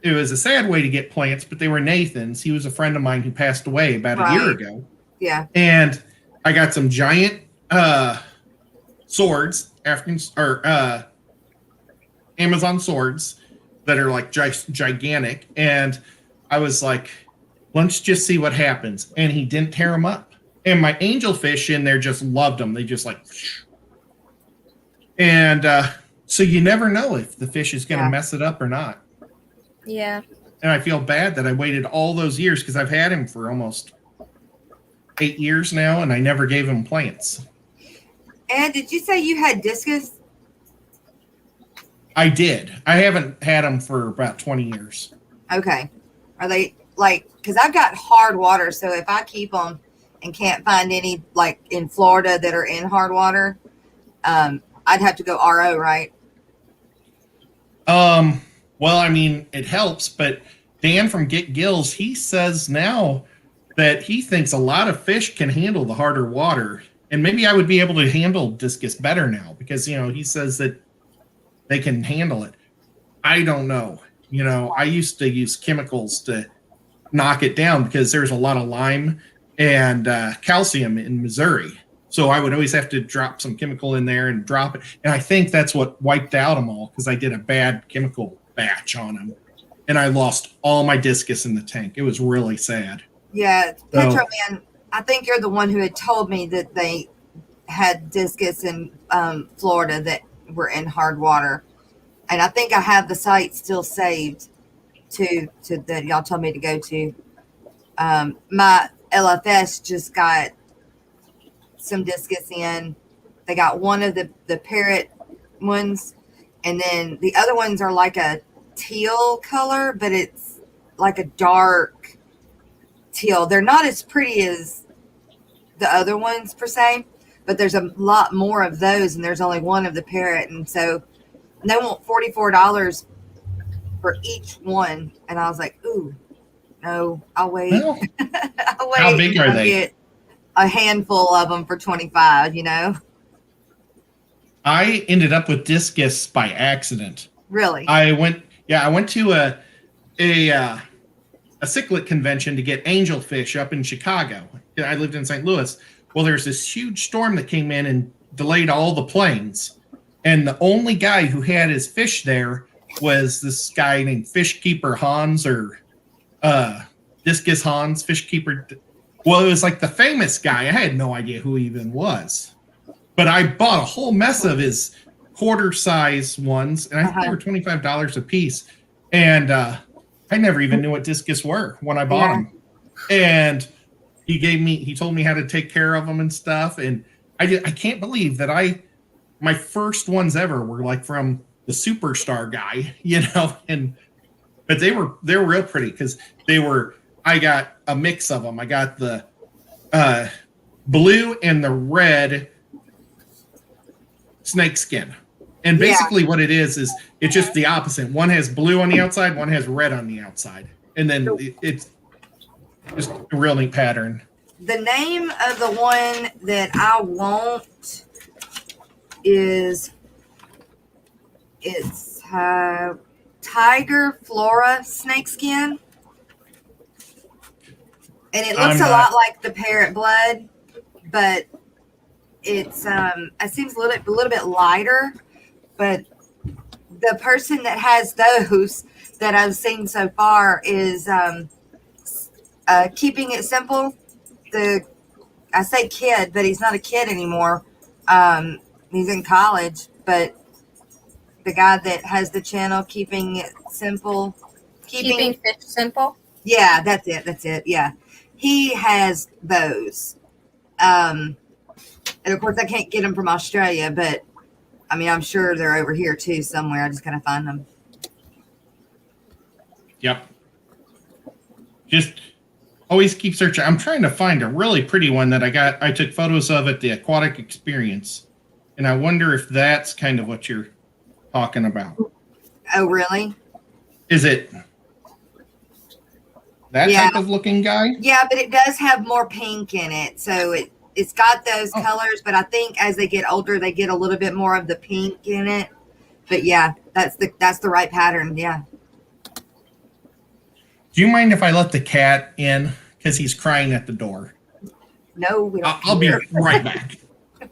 It was a sad way to get plants, but they were Nathan's. He was a friend of mine who passed away about a year ago. Yeah. And I got some giant swords, Amazon swords that are like gigantic. And I was like, let's just see what happens. And he didn't tear them up. And my angelfish in there just loved them. They just like, and so you never know if the fish is going to mess it up or not. Yeah. And I feel bad that I waited all those years because I've had him for almost 8 years now, and I never gave him plants. And did you say you had discus? I did. I haven't had them for about 20 years. Okay. Are they like, because I've got hard water, so if I keep them and can't find any like in Florida that are in hard water, I'd have to go RO, right? Well, I mean, it helps, but Dan from Get Gills, he says now that he thinks a lot of fish can handle the harder water, and maybe I would be able to handle discus better now because, he says that they can handle it. I don't know. I used to use chemicals to knock it down because there's a lot of lime and calcium in Missouri. So I would always have to drop some chemical in there and drop it. And I think that's what wiped out them all because I did a bad chemical batch on them. And I lost all my discus in the tank. It was really sad. Yeah. Petro Man, I think you're the one who had told me that they had discus in Florida that were in hard water. And I think I have the site still saved to that y'all told me to go to. My LFS just got some discus in. They got one of the parrot ones, and then the other ones are like a teal color, but it's like a dark teal. They're not as pretty as the other ones per se, but there's a lot more of those, and there's only one of the parrot, and so they want $44 for each one. And I was like, ooh, no, I'll wait. Well, I'll wait. how big are they? Get a handful of them for $25. I ended up with discus by accident. Really? I went to a cichlid convention to get angelfish up in Chicago. I lived in St. Louis. Well, there's this huge storm that came in and delayed all the planes. And the only guy who had his fish there was this guy named Fish Keeper Hans, or Discus Hans, Fish Keeper. Well, it was like the famous guy. I had no idea who he even was. But I bought a whole mess of his quarter size ones, and I think they were $25 a piece. And I never even knew what discus were when I bought them. And he told me how to take care of them and stuff. And I can't believe that my first ones ever were like from the Superstar guy, but they were real pretty because I got a mix of them. I got the blue and the red snake skin. And basically what it is it's just the opposite. One has blue on the outside, one has red on the outside. And then it's just a real neat pattern. The name of the one that I want is Tiger Flora snakeskin. And it looks a lot like the parrot blood, but it seems a little bit lighter. But the person that has those that I've seen so far is Keeping It Simple. I say kid, but he's not a kid anymore. He's in college, but the guy that has the channel Keeping It Simple, Keeping Fish Simple. Yeah, that's it. Yeah, he has those. And of course, I can't get them from Australia, but I mean, I'm sure they're over here too somewhere. I just gotta find them. Yep. Just always keep searching. I'm trying to find a really pretty one that I took photos of at the Aquatic Experience. And I wonder if that's kind of what you're talking about. Oh, really? Is it that type of looking guy? Yeah, but it does have more pink in it. So it's got those colors, but I think as they get older, they get a little bit more of the pink in it. But yeah, that's the right pattern. Yeah. Do you mind if I let the cat in? Because he's crying at the door. No, we don't. I'll be right back.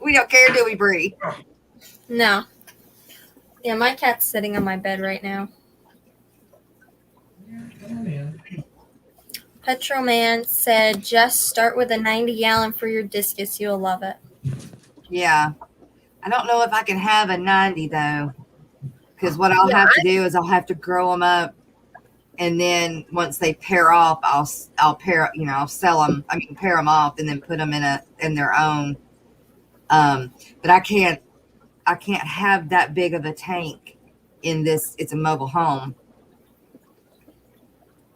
We don't care, do we, Bree? No. Yeah, my cat's sitting on my bed right now. Petroman said, just start with a 90-gallon for your discus. You'll love it. Yeah. I don't know if I can have a 90, though. Because what I'll have to do is I'll have to grow them up. And then once they pair off, I'll sell them. I mean, pair them off and then put them in their own. But I can't have that big of a tank in this. It's a mobile home.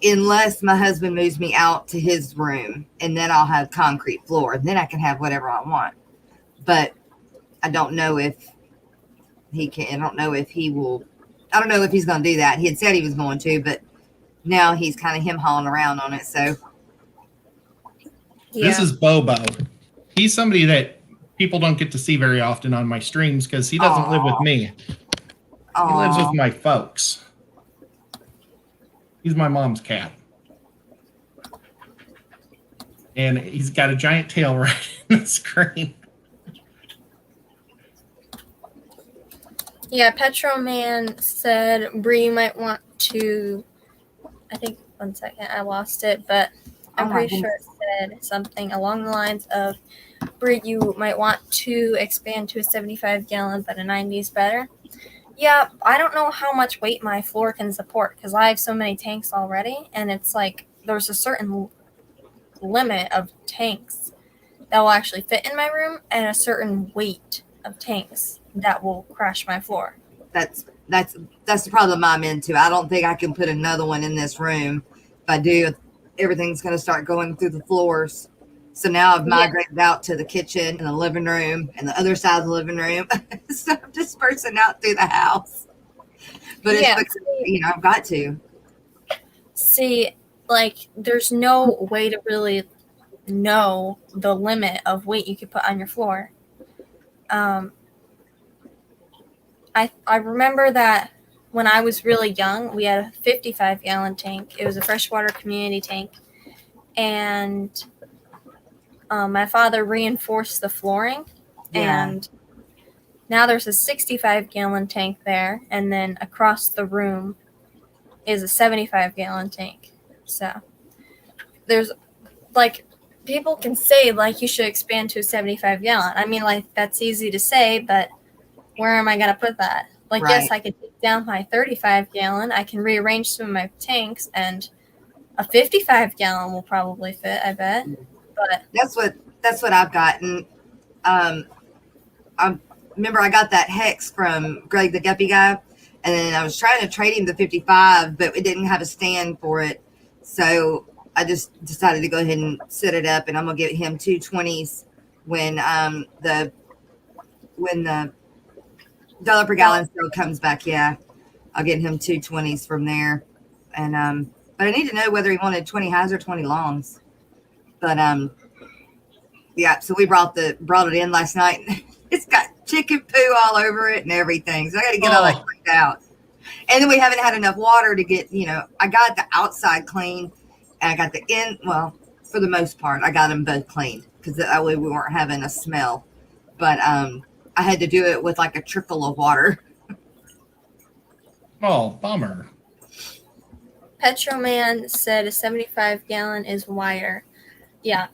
Unless my husband moves me out to his room and then I'll have concrete floor. And then I can have whatever I want. But I don't know if he can. I don't know if he will. I don't know if he's going to do that. He had said he was going to, but now he's kind of him-hauling around on it. So This is Bobo. He's somebody that people don't get to see very often on my streams because he doesn't live with me. He lives with my folks. He's my mom's cat. And he's got a giant tail right in the screen. Yeah, Petroman said, Bree, you might want to, I think, 1 second, I lost it, but I'm pretty sure it said something along the lines of, Bree, you might want to expand to a 75-gallon, but a 90 is better. Yeah, I don't know how much weight my floor can support because I have so many tanks already, and it's like there's a certain limit of tanks that will actually fit in my room and a certain weight of tanks that will crash my floor. That's the problem I'm into. I don't think I can put another one in this room. If I do, everything's going to start going through the floors. So now I've migrated out to the kitchen and the living room and the other side of the living room. So I'm dispersing out through the house. But it's because, I've got to. See, like, there's no way to really know the limit of weight you could put on your floor. I remember that when I was really young, we had a 55-gallon tank. It was a freshwater community tank. And my father reinforced the flooring. Yeah. And now there's a 65-gallon tank there. And then across the room is a 75-gallon tank. So there's, like, people can say, like, you should expand to a 75-gallon. I mean, like, that's easy to say, but where am I going to put that? Like, Right. yes, I could take down my 35 gallon. I can rearrange some of my tanks, and a 55 gallon will probably fit, I bet. But That's what I've gotten. I remember I got that hex from Greg the Guppy guy, and then I was trying to trade him the 55, but it didn't have a stand for it. So I just decided to go ahead and set it up, and I'm gonna get him 220s when the dollar per gallon sale comes back. Yeah, I'll get him 220s from there. And but I need to know whether he wanted 20 highs or 20 longs. But yeah, so we brought it in last night. It's got chicken poo all over it and everything. So I got to get all that cleaned out. And then we haven't had enough water to get, I got the outside clean and I got the for the most part, I got them both cleaned because that way we weren't having a smell. But I had to do it with like a trickle of water. Oh, bummer. Petroman said a 75 gallon is wider. Yeah.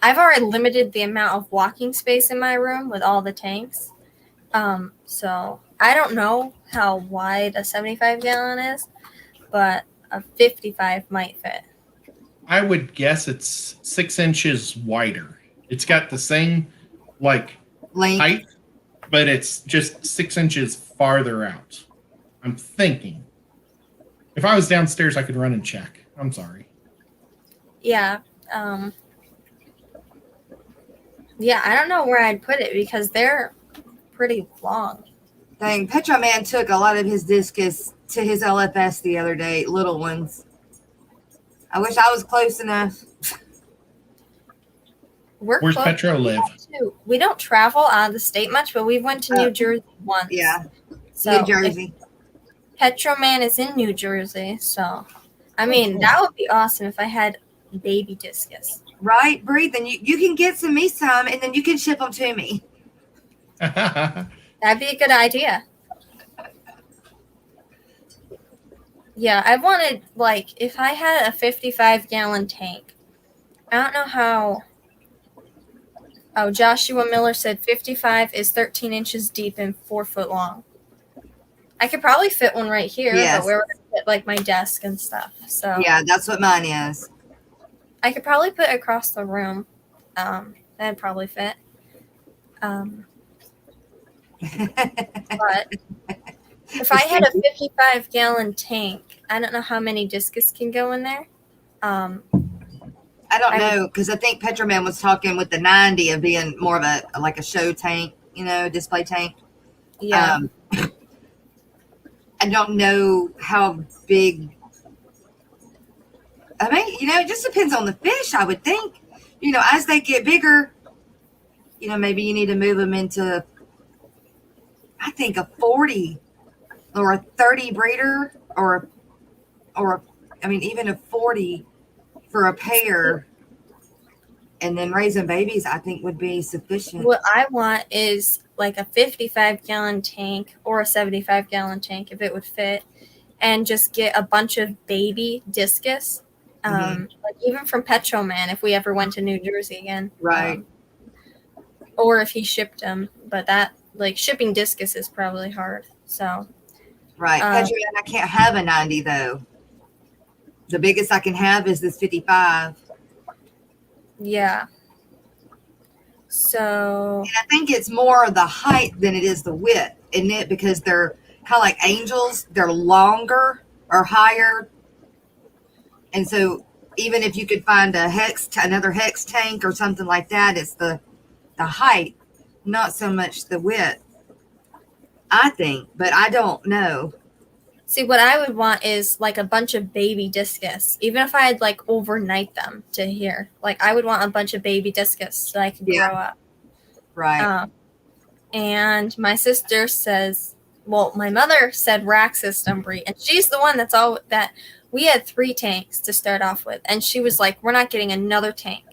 I've already limited the amount of walking space in my room with all the tanks. So I don't know how wide a 75 gallon is, but a 55 might fit. I would guess it's 6 inches wider. It's got the same length, height, but it's just 6 inches farther out. I'm thinking. If I was downstairs, I could run and check. I'm sorry. Yeah. Yeah, I don't know where I'd put it because they're pretty long. Dang, Petroman took a lot of his discus to his LFS the other day, little ones. I wish I was close enough. Where's Petro live? We don't travel out of the state much, but we went to New Jersey once. Yeah, so New Jersey. Petroman is in New Jersey, so I mean that would be awesome if I had baby discus. Right, Bree. Then you can get me some, and then you can ship them to me. That'd be a good idea. Yeah, I wanted, like, if I had a 55 gallon tank, I don't know how. Oh, Joshua Miller said 55 is 13 inches deep and 4 foot long. I could probably fit one right here, Yes. but where would I fit, like, my desk and stuff? So Yeah, that's what mine is. I could probably put it across the room. That'd probably fit. But if I had a 55 gallon tank, I don't know how many discus can go in there. I don't know, because I think Petroman was talking with the 90 of being more of a show tank, display tank. Yeah. I don't know how big. I mean, it just depends on the fish, I would think. As they get bigger, maybe you need to move them into, I think, a 40 or a 30 breeder or even a 40 for a pair, and then raising babies, I think, would be sufficient. What I want is like a 55 gallon tank or a 75 gallon tank if it would fit, and just get a bunch of baby discus. Like even from Petroman, if we ever went to New Jersey again. Right. Or if he shipped them, but that, like, shipping discus is probably hard. So. Right. Petroman, I can't have a 90 though. The biggest I can have is this 55. Yeah. So. And I think it's more the height than it is the width, isn't it? Because they're kind of like angels. They're longer or higher. And so even if you could find another hex tank or something like that, it's the height, not so much the width, I think. But I don't know. See, what I would want is like a bunch of baby discus, even if I had like overnight them to here. Like I would want a bunch of baby discus so I could grow up. Right. And my sister says, well, my mother said rack system breed, and she's the one that we had 3 tanks to start off with. And she was like, we're not getting another tank.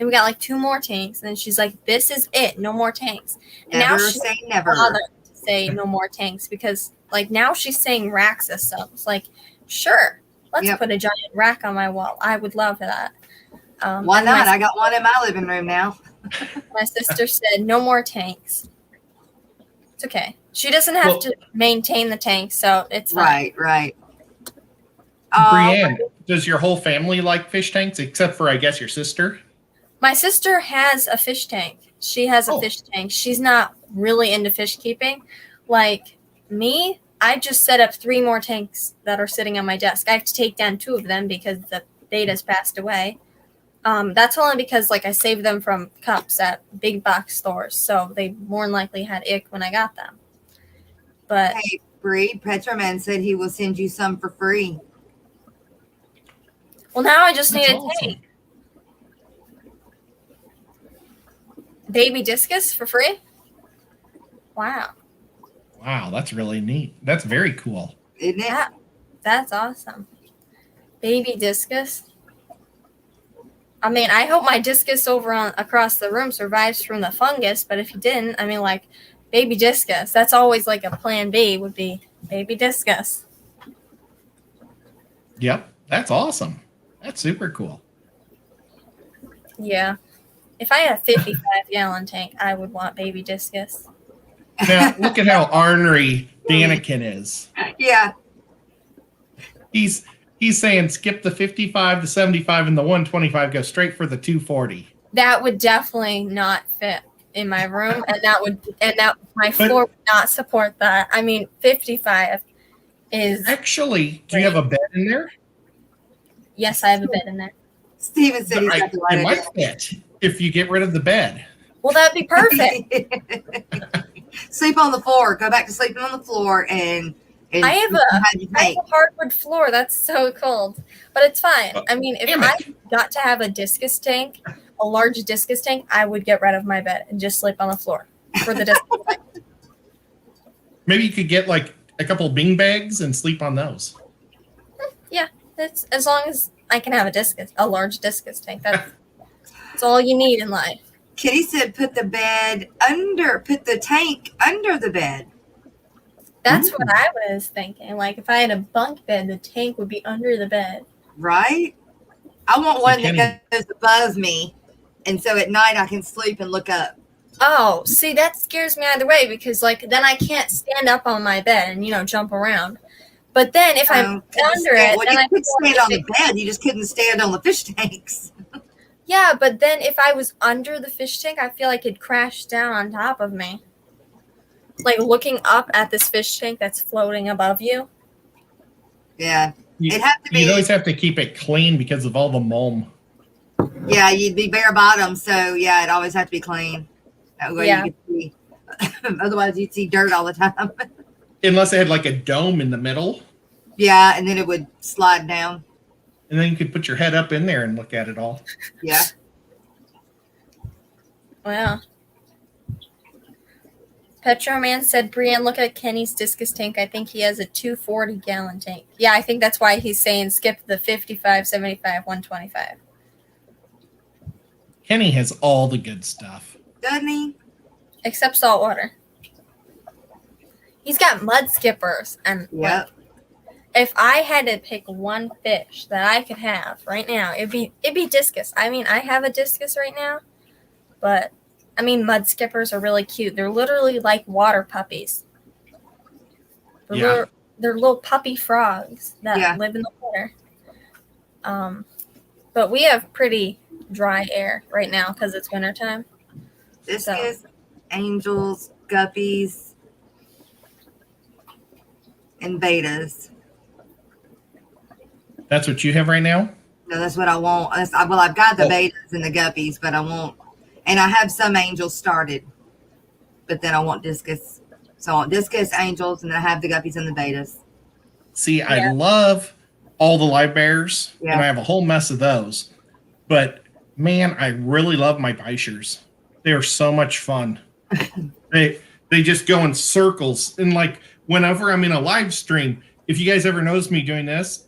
And we got like 2 more tanks. And then she's like, this is it. No more tanks. And never now say never. Say no more tanks because like now she's saying rack systems. Like, sure, let's put a giant rack on my wall. I would love that. Why not? I got one in my living room now. My sister said no more tanks. It's okay. She doesn't have to maintain the tank, so it's fine. Right. Brienne, does your whole family like fish tanks, except for, I guess, your sister? My sister has a fish tank. She has a fish tank. She's not really into fish keeping. Like me, I just set up 3 more tanks that are sitting on my desk. I have to take down 2 of them because the beta's passed away. That's only because I saved them from cups at big box stores, so they more than likely had ick when I got them. But hey, Bree, Petroman said he will send you some for free. Well, now I just need a tank. Baby discus for free? Wow. Wow, that's really neat. That's very cool. Isn't it? Yeah, that's awesome. Baby discus. I mean, I hope my discus across the room survives from the fungus, but if he didn't, I mean, baby discus. That's always a plan B would be baby discus. Yep, that's awesome. That's super cool. Yeah. If I had a 55-gallon tank, I would want baby discus. Now, look at how ornery Danikin is. Yeah. He's saying skip the 55, the 75, and the 125, go straight for the 240. That would definitely not fit in my room, and my floor would not support that. I mean, 55 is... Actually, do you have a bed in there? Yes, I have a bed in there. Steven said he's got the right It might fit if you get rid of the bed. Well, that'd be perfect. Sleep on the floor. Go back to sleeping on the floor and I have a hardwood floor. That's so cold, but it's fine. I mean, if I got to have a discus tank, a large discus tank, I would get rid of my bed and just sleep on the floor for the discus tank. Maybe you could get a couple bean bags and sleep on those. Yeah, that's as long as I can have a large discus tank. That's all you need in life. Kitty said put the tank under the bed. That's what I was thinking. If I had a bunk bed, the tank would be under the bed. Right? I want one that goes above me. And so at night I can sleep and look up. Oh, see, that scares me either way because, then I can't stand up on my bed and, jump around. But then if I'm under it, then I could stand on the bed. You just couldn't stand on the fish tanks. Yeah, but then if I was under the fish tank, I feel like it'd crash down on top of me. Looking up at this fish tank that's floating above you. Yeah. It'd have to be. You'd always have to keep it clean because of all the mulm. Yeah, you'd be bare bottom, so yeah, it'd always have to be clean. That way you could see. Otherwise, you'd see dirt all the time. Unless it had a dome in the middle. Yeah, and then it would slide down. And then you could put your head up in there and look at it all. Yeah. Wow. Petroman said, Brienne, look at Kenny's discus tank. I think he has a 240-gallon tank. Yeah, I think that's why he's saying skip the 55, 75, 125. Kenny has all the good stuff. Doesn't he? Except salt water. He's got mud skippers. And if I had to pick one fish that I could have right now, it'd be discus. I mean, I have a discus right now, but I mean, mud skippers are really cute. They're literally like water puppies. They're little puppy frogs that live in the water. But we have pretty dry air right now because it's wintertime. Discus, angels, guppies, and betas. That's what you have right now? No, that's what I want. I've got the betas and the guppies, but I won't. And I have some angels started, but then I want discus. So I want discus, angels, and then I have the guppies and the betas. See, I love all the live bears, and I have a whole mess of those. But, man, I really love my Bishers. They are so much fun. They just go in circles. And, whenever I'm in a live stream, if you guys ever notice me doing this,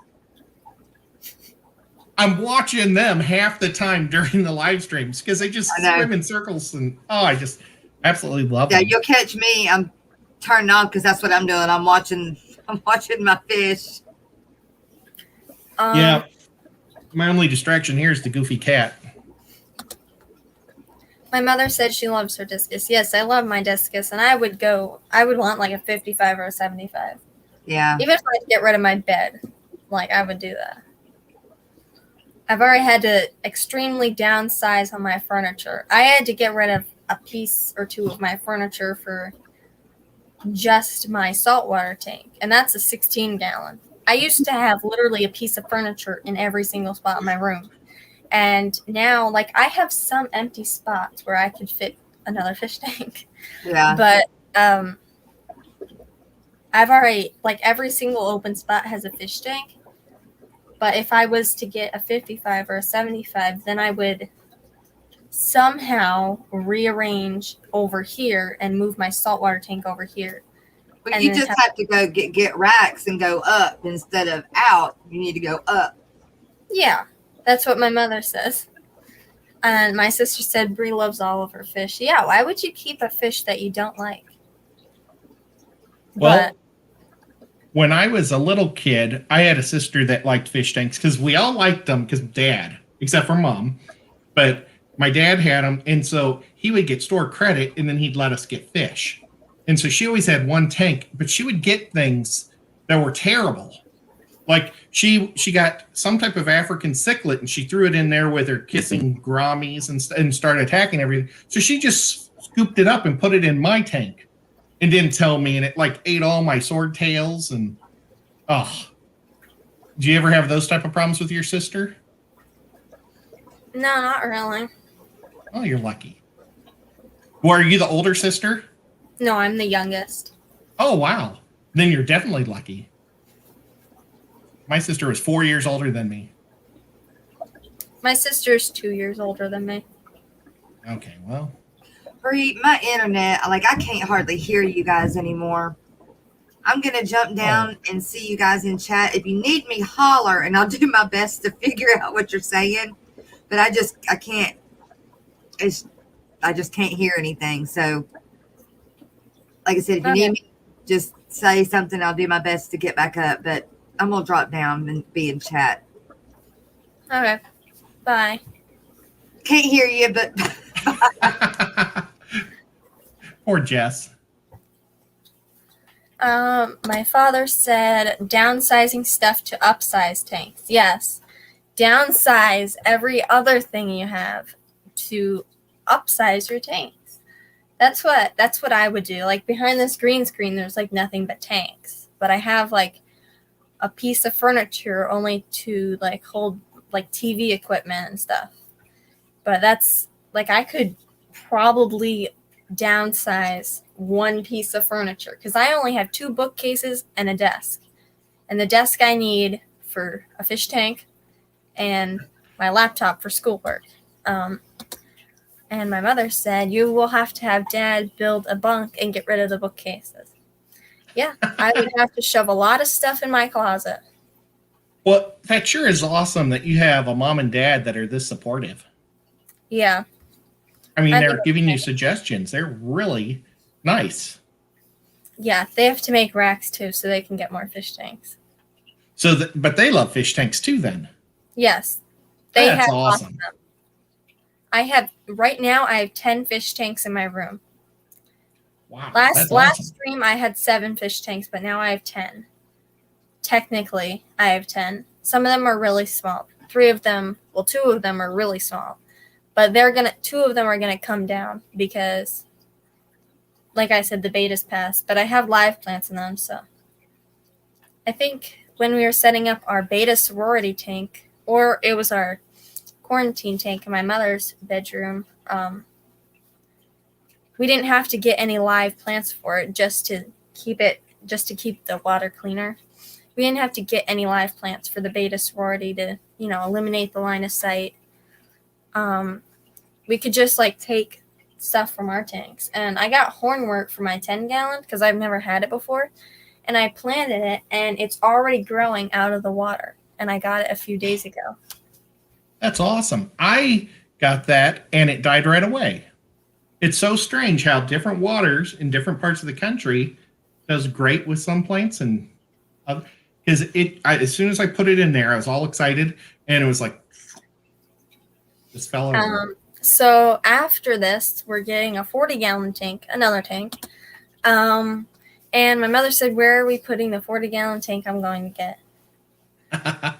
I'm watching them half the time during the live streams because they just swim in circles. And, I just absolutely love them. Yeah, you'll catch me. I'm turning on because that's what I'm doing. I'm watching my fish. Yeah. My only distraction here is the goofy cat. My mother said she loves her discus. Yes, I love my discus, and I would want like a 55 or a 75. Yeah. Even if I had to get rid of my bed, like I would do that. I've already had to extremely downsize on my furniture. I had to get rid of a piece or two of my furniture for just my saltwater tank, and that's a 16-gallon. I used to have literally a piece of furniture in every single spot in my room. And now, like, I have some empty spots where I could fit another fish tank. Yeah. But I've already, like, every single open spot has a fish tank. But if I was to get a 55 or a 75, then I would somehow rearrange over here and move my saltwater tank over here. But and you then just have to go get racks and go up instead of out. You need to go up. Yeah, that's what my mother says. And my sister said Brie loves all of her fish. Yeah, why would you keep a fish that you don't like? Well, when I was a little kid, I had a sister that liked fish tanks because we all liked them because Dad, except for Mom. But my dad had them, and so he would get store credit, and then he'd let us get fish. And so she always had one tank, but she would get things that were terrible. Like she got some type of African cichlid, and she threw it in there with her kissing grammies and started attacking everything. So she just scooped it up and put it in my tank. And didn't tell me, and it like ate all my swordtails. And do you ever have those type of problems with your sister? No, not really. Oh, you're lucky. Well, are you the older sister? No, I'm the youngest. Oh, wow. Then you're definitely lucky. My sister was 4 years older than me. My sister's 2 years older than me. Okay, well. Bree, my internet, like I can't hardly hear you guys anymore. I'm going to jump down and see you guys in chat. If you need me, holler, and I'll do my best to figure out what you're saying. But I can't, I just can't hear anything. So, like I said, if you need me, just say something. I'll do my best to get back up. But I'm going to drop down and be in chat. Okay. Bye. Can't hear you, but... Poor Jess. My father said downsizing stuff to upsize tanks. Yes. Downsize every other thing you have to upsize your tanks. That's what I would do. Like behind this green screen, there's like nothing but tanks. But I have like a piece of furniture only to like hold like TV equipment and stuff. But that's like I could probably downsize one piece of furniture because I only have 2 bookcases and a desk. And the desk I need for a fish tank and my laptop for schoolwork. And my mother said, you will have to have Dad build a bunk and get rid of the bookcases. Yeah, I would have to shove a lot of stuff in my closet. Well, that sure is awesome that you have a mom and dad that are this supportive. Yeah. I mean, they're giving you suggestions. They're really nice. Yeah, they have to make racks too so they can get more fish tanks. But they love fish tanks too then. Yes. That's awesome. Right now I have 10 fish tanks in my room. Wow. Last stream I had 7 fish tanks, but now I have 10. Technically, I have 10. Some of them are really small. 2 of them are really small. But 2 of them are gonna come down because, like I said, the beta's passed. But I have live plants in them, so I think when we were setting up our beta sorority tank, or it was our quarantine tank in my mother's bedroom, we didn't have to get any live plants for it just to keep the water cleaner. We didn't have to get any live plants for the beta sorority to, eliminate the line of sight. We could just take stuff from our tanks. And I got hornwort for my 10-gallon because I've never had it before. And I planted it, and it's already growing out of the water. And I got it a few days ago. That's awesome. I got that, and it died right away. It's so strange how different waters in different parts of the country does great with some plants. And because as soon as I put it in there, I was all excited, and it was like, this fell over. So after this, we're getting a 40-gallon tank, another tank. And my mother said, where are we putting the 40-gallon tank I'm going to get?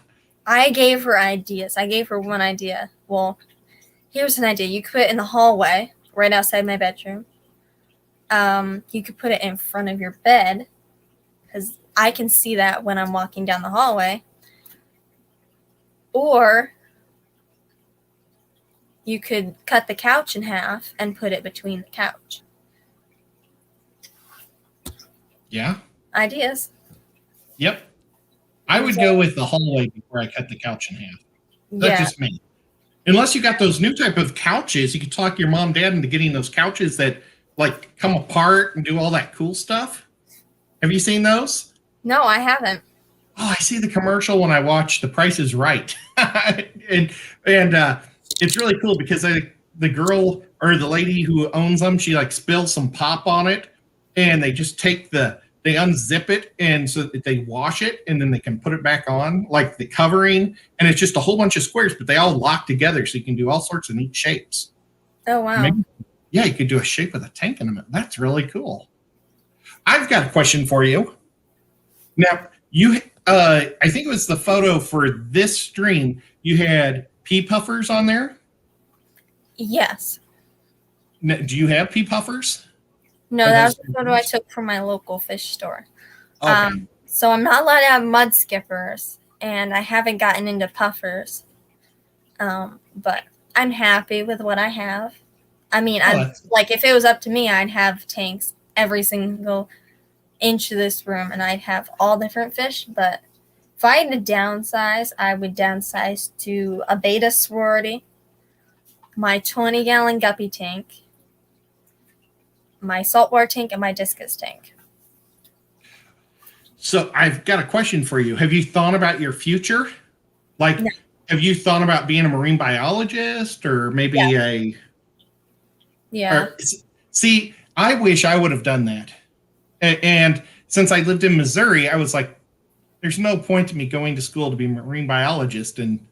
I gave her ideas. I gave her one idea. Well, here's an idea. You could put it in the hallway right outside my bedroom. You could put it in front of your bed because I can see that when I'm walking down the hallway. Or you could cut the couch in half and put it between the couch. Yeah. Ideas. Yep. I would go with the hallway before I cut the couch in half. That's just me. Unless you got those new type of couches, you could talk your mom, dad into getting those couches that like come apart and do all that cool stuff. Have you seen those? No, I haven't. Oh, I see the commercial when I watch The Price is Right. and it's really cool because the girl or the lady who owns them, she like spills some pop on it and they just take they unzip it and so that they wash it and then they can put it back on like the covering and it's just a whole bunch of squares, but they all lock together so you can do all sorts of neat shapes. Oh, wow. Maybe, yeah, you could do a shape with a tank in them. That's really cool. I've got a question for you. Now, I think it was the photo for this stream. You had pea puffers on there? Yes. Now, do you have pea puffers? No, that was the photo I took from my local fish store. Okay. So I'm not allowed to have mud skippers, and I haven't gotten into puffers. But I'm happy with what I have. I mean, like if it was up to me, I'd have tanks every single inch of this room, and I'd have all different fish. But if I had to downsize, I would downsize to a beta sorority, my 20-gallon guppy tank, my saltwater tank, and my discus tank. So I've got a question for you. Have you thought about your future? Like, no. Have you thought about being a marine biologist or maybe Yeah. See, I wish I would have done that. And since I lived in Missouri, I was like, there's no point to me going to school to be a marine biologist and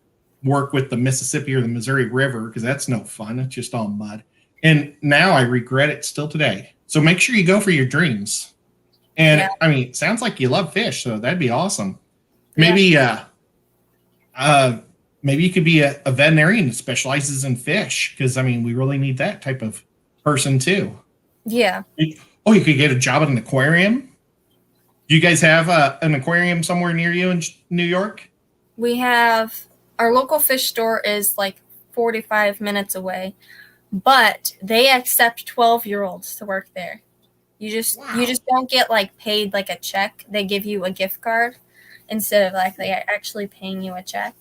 work with the Mississippi or the Missouri River because that's no fun. It's just all mud. And now I regret it still today. So make sure you go for your dreams. And I mean, it sounds like you love fish, so that'd be awesome. Maybe maybe you could be a veterinarian that specializes in fish because I mean, we really need that type of person too. Yeah. Oh, you could get a job at an aquarium. Do you guys have an aquarium somewhere near you in New York? We have our local fish store is like 45 minutes away, but they accept 12-year-olds to work there. You just don't get like paid like a check. They give you a gift card instead of like they actually paying you a check.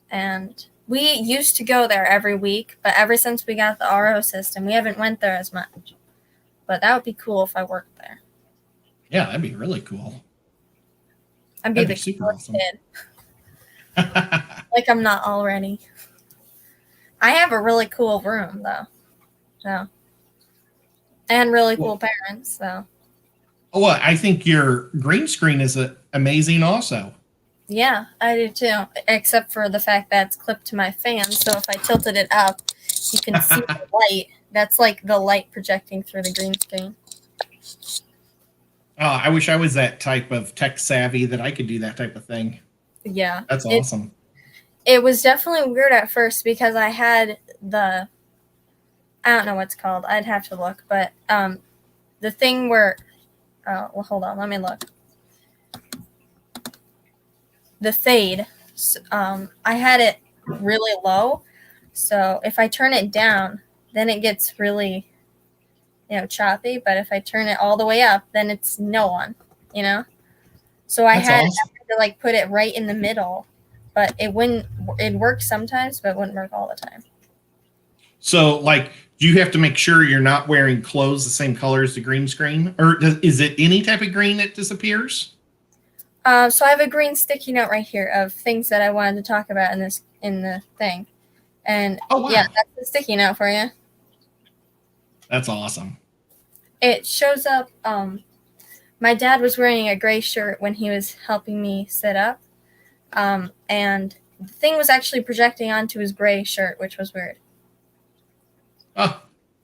And we used to go there every week, but ever since we got the RO system, we haven't went there as much. But that would be cool if I worked there. Yeah, that'd be really cool. I'd be the super awesome kid. Like I'm not already. I have a really cool room though. So. And really cool parents, so. Oh, well, I think your green screen is amazing also. Yeah, I do too. Except for the fact that it's clipped to my fan, so if I tilted it up, you can see the light. That's like the light projecting through the green screen. Oh, I wish I was that type of tech savvy that I could do that type of thing. Yeah. That's awesome. It was definitely weird at first because I had I don't know what it's called. I'd have to look. But the thing where well, hold on. Let me look. The fade. I had it really low. So if I turn it down, then it gets really, choppy. But if I turn it all the way up, then it's no one, So I had to like put it right in the middle. But it worked sometimes, but it wouldn't work all the time. So, like, do you have to make sure you're not wearing clothes the same color as the green screen? Or is it any type of green that disappears? So I have a green sticky note right here of things that I wanted to talk about in the thing. And yeah, that's the sticky note for you. That's awesome. It shows up. My dad was wearing a gray shirt when he was helping me sit up. And the thing was actually projecting onto his gray shirt, which was weird. Oh,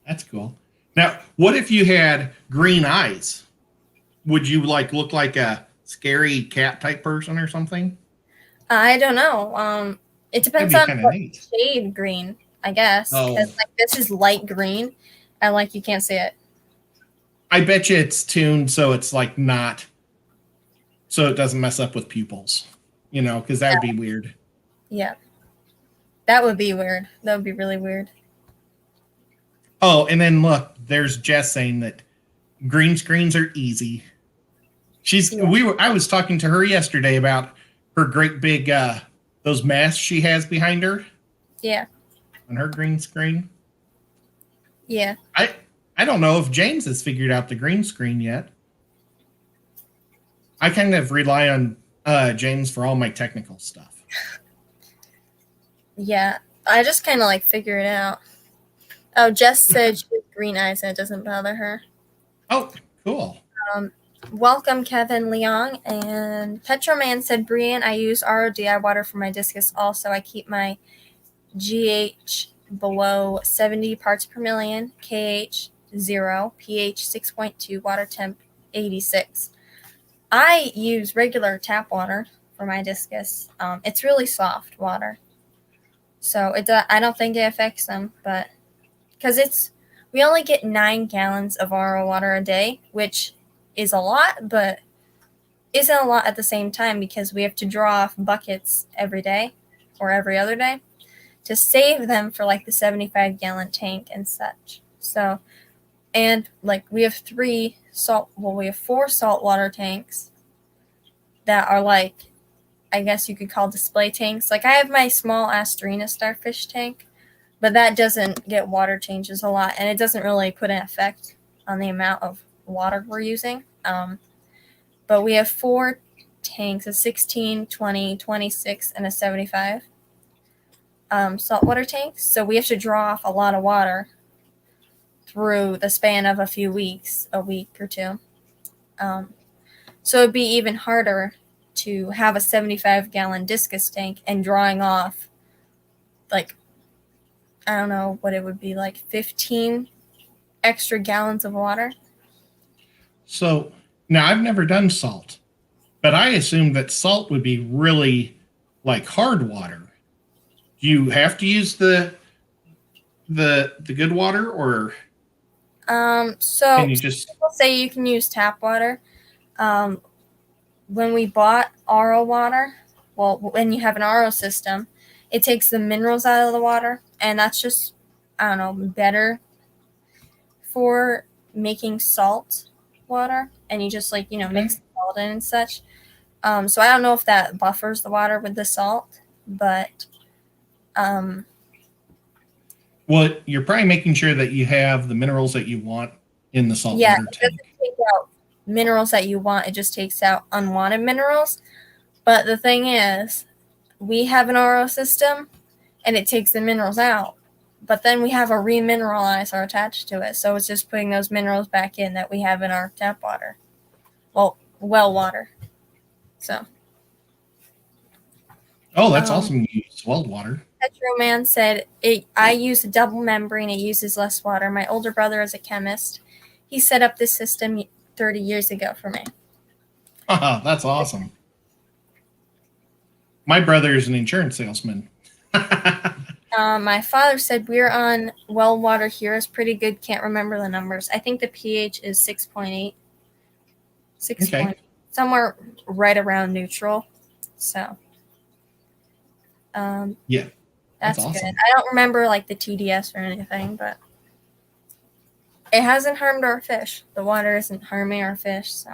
that's cool. Now, what if you had green eyes? Would you like look like a scary cat type person or something? I don't know. It That'd depends be on kind of what neat. shade green, I guess. Because Oh, like this is light green, and like you can't see it. I bet you it's tuned so it's like not, so it doesn't mess up with pupils. Because that would be weird. Yeah, that would be weird. That would be really weird. Oh, and then look, there's Jess saying that green screens are easy. Yeah. I was talking to her yesterday about her great big those masks she has behind her Yeah. on her green screen. Yeah. I don't know if James has figured out the green screen yet. I kind of rely on James for all my technical stuff. Yeah. I just kind of like figure it out. Oh, Jess said she has green eyes and it doesn't bother her. Oh, cool. Welcome, Kevin Leong. And Petroman said, Brian, I use RODI water for my discus. Also, I keep my GH below 70 parts per million, KH 0, pH 6.2, water temp 86. I use regular tap water for my discus. It's really soft water. So I don't think it affects them, but because we only get 9 gallons of RO water a day, which is a lot, but isn't a lot at the same time because we have to draw off buckets every day or every other day to save them for like the 75-gallon tank and such. So, and like we have 4 saltwater tanks that are like, I guess you could call display tanks. Like I have my small Asterina starfish tank, but that doesn't get water changes a lot, and it doesn't really put an effect on the amount of water we're using. But we have 4 tanks, a 16, 20, 26, and a 75 saltwater tanks. So we have to draw off a lot of water through the span of a few weeks, a week or two. So it'd be even harder to have a 75-gallon discus tank and drawing off, like, I don't know what it would be, like 15 extra gallons of water. So now I've never done salt, but I assumed that salt would be really like hard water. Do you have to use the good water, or So can you just? people say you can use tap water. When we bought RO water, well, when you have an RO system, it takes the minerals out of the water, and that's just, I don't know, better for making salt water, and you just like, mix the salt in and such. So I don't know if that buffers the water with the salt, but Well, you're probably making sure that you have the minerals that you want in the saltwater yeah, it tank. doesn't take out minerals that you want. It just takes out unwanted minerals. But the thing is, we have an RO system, and it takes the minerals out. But then we have a remineralizer attached to it, so it's just putting those minerals back in that we have in our tap water. Well water. So. Oh, that's awesome. You use welled water. Petroman said, I use a double membrane. It uses less water. My older brother is a chemist. He set up this system 30 years ago for me. That's awesome. My brother is an insurance salesman. My father said we're on well water here. It's pretty good. Can't remember the numbers. I think the pH is 6.8. 6. Okay. Somewhere right around neutral. So, Yeah. That's awesome. good. I don't remember like the TDS or anything, but it hasn't harmed our fish. The water isn't harming our fish, so.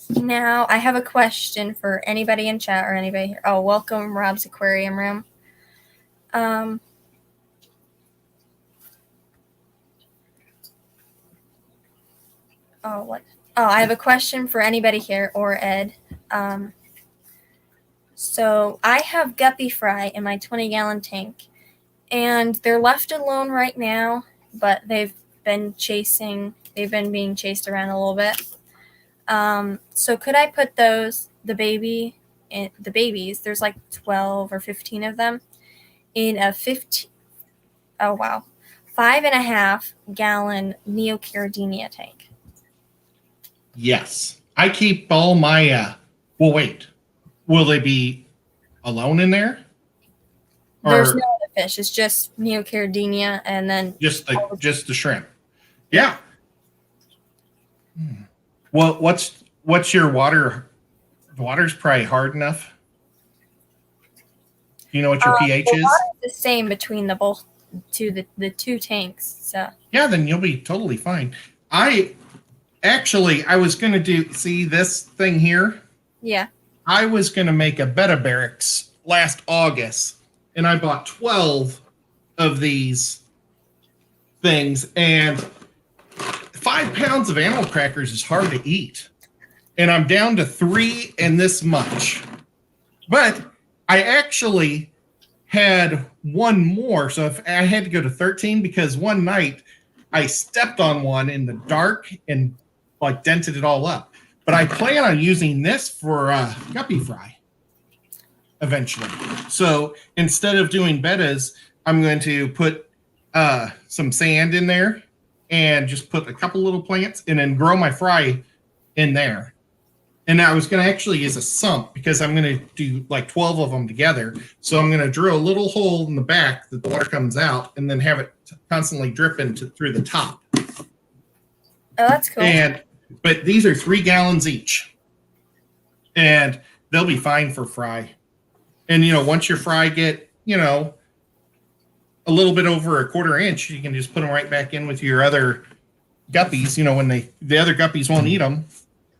Now, I have a question for anybody in chat or anybody here. Oh, welcome, Rob's Aquarium Room. I have a question for anybody here or Ed. So I have guppy fry in my 20-gallon tank, and they're left alone right now, but they've been being chased around a little bit. So could I put the babies, there's like 12 or 15 of them, in a Oh, wow. 5.5 gallon Neocaridina tank. Yes. I keep all my, well, wait. Will they be alone in there? There's Or no other fish. It's just Neocaridina and then just the shrimp? Yeah. Well, what's your water? The water's probably hard enough. Do you know what your pH the is? water's the same between the two tanks. So Yeah, then you'll be totally fine. I was going to see this thing here. yeah. I was going to make a betta barracks last August, and I bought 12 of these things, and 5 pounds of animal crackers is hard to eat. And I'm down to 3 and this much. But I actually had one more, so if I had to go to 13 because one night I stepped on one in the dark and like dented it all up. But I plan on using this for guppy fry eventually. So instead of doing bettas, I'm going to put some sand in there and just put a couple little plants and then grow my fry in there. And I was going to actually use a sump because I'm going to do like 12 of them together. So I'm going to drill a little hole in the back that the water comes out and then have it constantly dripping through the top. Oh, that's cool. But these are 3 gallons each. And they'll be fine for fry. And, once your fry get, a little bit over 1/4 inch, you can just put them right back in with your other guppies, when the other guppies won't eat them.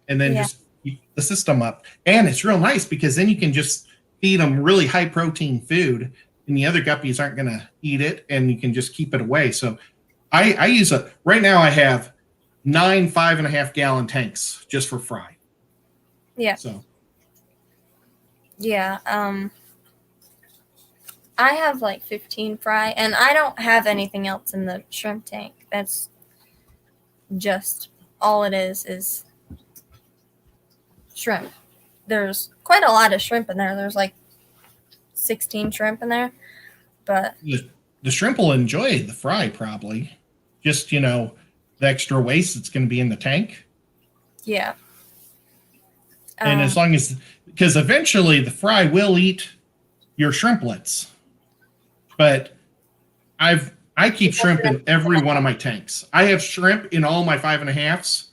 And then just keep the system up. And it's real nice because then you can just feed them really high protein food and the other guppies aren't going to eat it and you can just keep it away. So I use right now I have 9 5.5 gallon tanks just for fry. Yeah. So. Yeah. I have like 15 fry and I don't have anything else in the shrimp tank. That's just all it is shrimp. There's quite a lot of shrimp in there. There's like 16 shrimp in there. But the shrimp will enjoy the fry probably. Just, the extra waste that's going to be in the tank. Yeah. And as long as, because eventually the fry will eat your shrimplets. But I keep shrimp in every one of my tanks. I have shrimp in all my 5.5s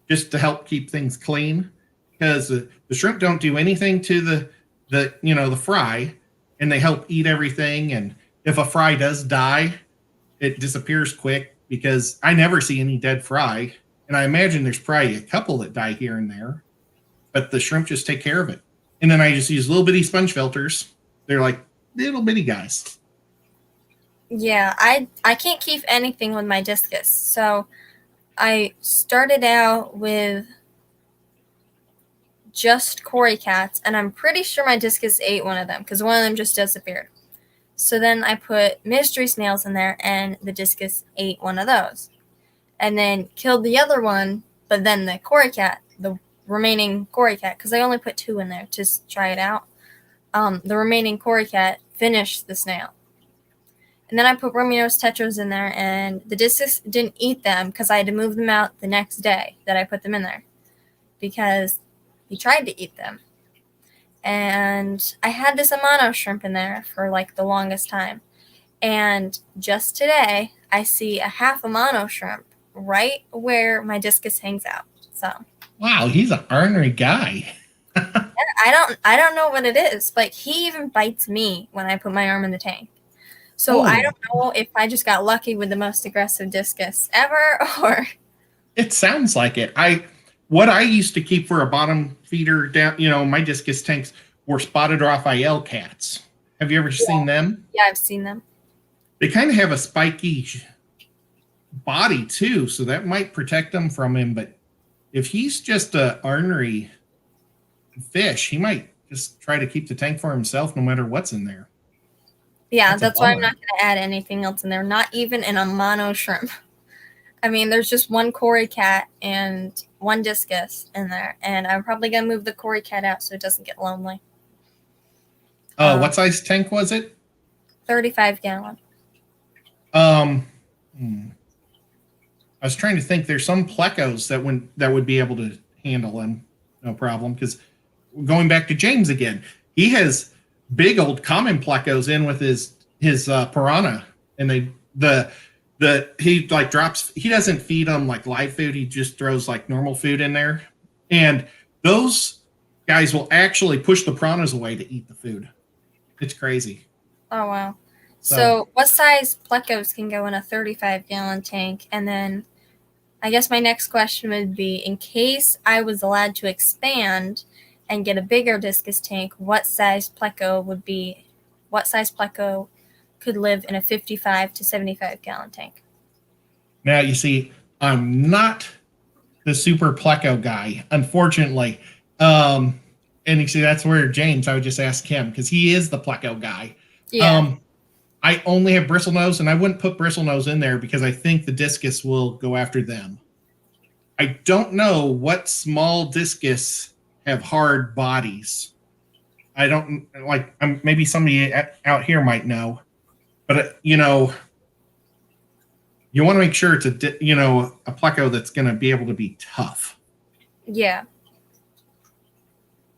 just to help keep things clean. Because the shrimp don't do anything to the fry, and they help eat everything. And if a fry does die, it disappears quick because I never see any dead fry. And I imagine there's probably a couple that die here and there, but the shrimp just take care of it. And then I just use little bitty sponge filters. They're like little bitty guys. Yeah, I can't keep anything with my discus. So I started out with just Cory cats, and I'm pretty sure my discus ate one of them because one of them just disappeared. So then I put mystery snails in there, and the discus ate one of those. And then killed the other one, but then the Cory cat, the remaining Cory cat, because I only put 2 in there to try it out, the remaining Cory cat finished the snail. And then I put Romeo's tetras in there, and the discus didn't eat them because I had to move them out the next day that I put them in there because he tried to eat them. And I had this Amano shrimp in there for like the longest time. And just today, I see a half Amano shrimp right where my discus hangs out. So wow, he's an ornery guy. I don't know what it is, but he even bites me when I put my arm in the tank. So I don't know if I just got lucky with the most aggressive discus ever, or it sounds like it. What I used to keep for a bottom feeder down, my discus tanks were spotted Raphael cats. Have you ever seen them? Yeah, I've seen them. They kind of have a spiky body too, so that might protect them from him. But if he's just a ornery fish, he might just try to keep the tank for himself no matter what's in there. Yeah, that's why I'm not going to add anything else in there, not even an Amano shrimp. I mean, there's just one Cory cat and one discus in there, and I'm probably going to move the Cory cat out so it doesn't get lonely. What size tank was it? 35 gallon. I was trying to think. There's some plecos that would be able to handle him, no problem. Because going back to James again, he has big old common plecos in with his piranha, and he like drops. He doesn't feed them like live food. He just throws like normal food in there, and those guys will actually push the piranhas away to eat the food. It's crazy. Oh wow. So what size plecos can go in a 35-gallon tank? And then I guess my next question would be, in case I was allowed to expand and get a bigger discus tank, what size pleco could live in a 55 to 75-gallon tank? Now, you see, I'm not the super pleco guy, unfortunately. And you see, that's where James, I would just ask him, because he is the pleco guy. Yeah. I only have bristlenose, and I wouldn't put bristlenose in there because I think the discus will go after them. I don't know what small discus have hard bodies. I don't like. Maybe somebody out here might know, but you want to make sure it's a pleco that's going to be able to be tough. Yeah.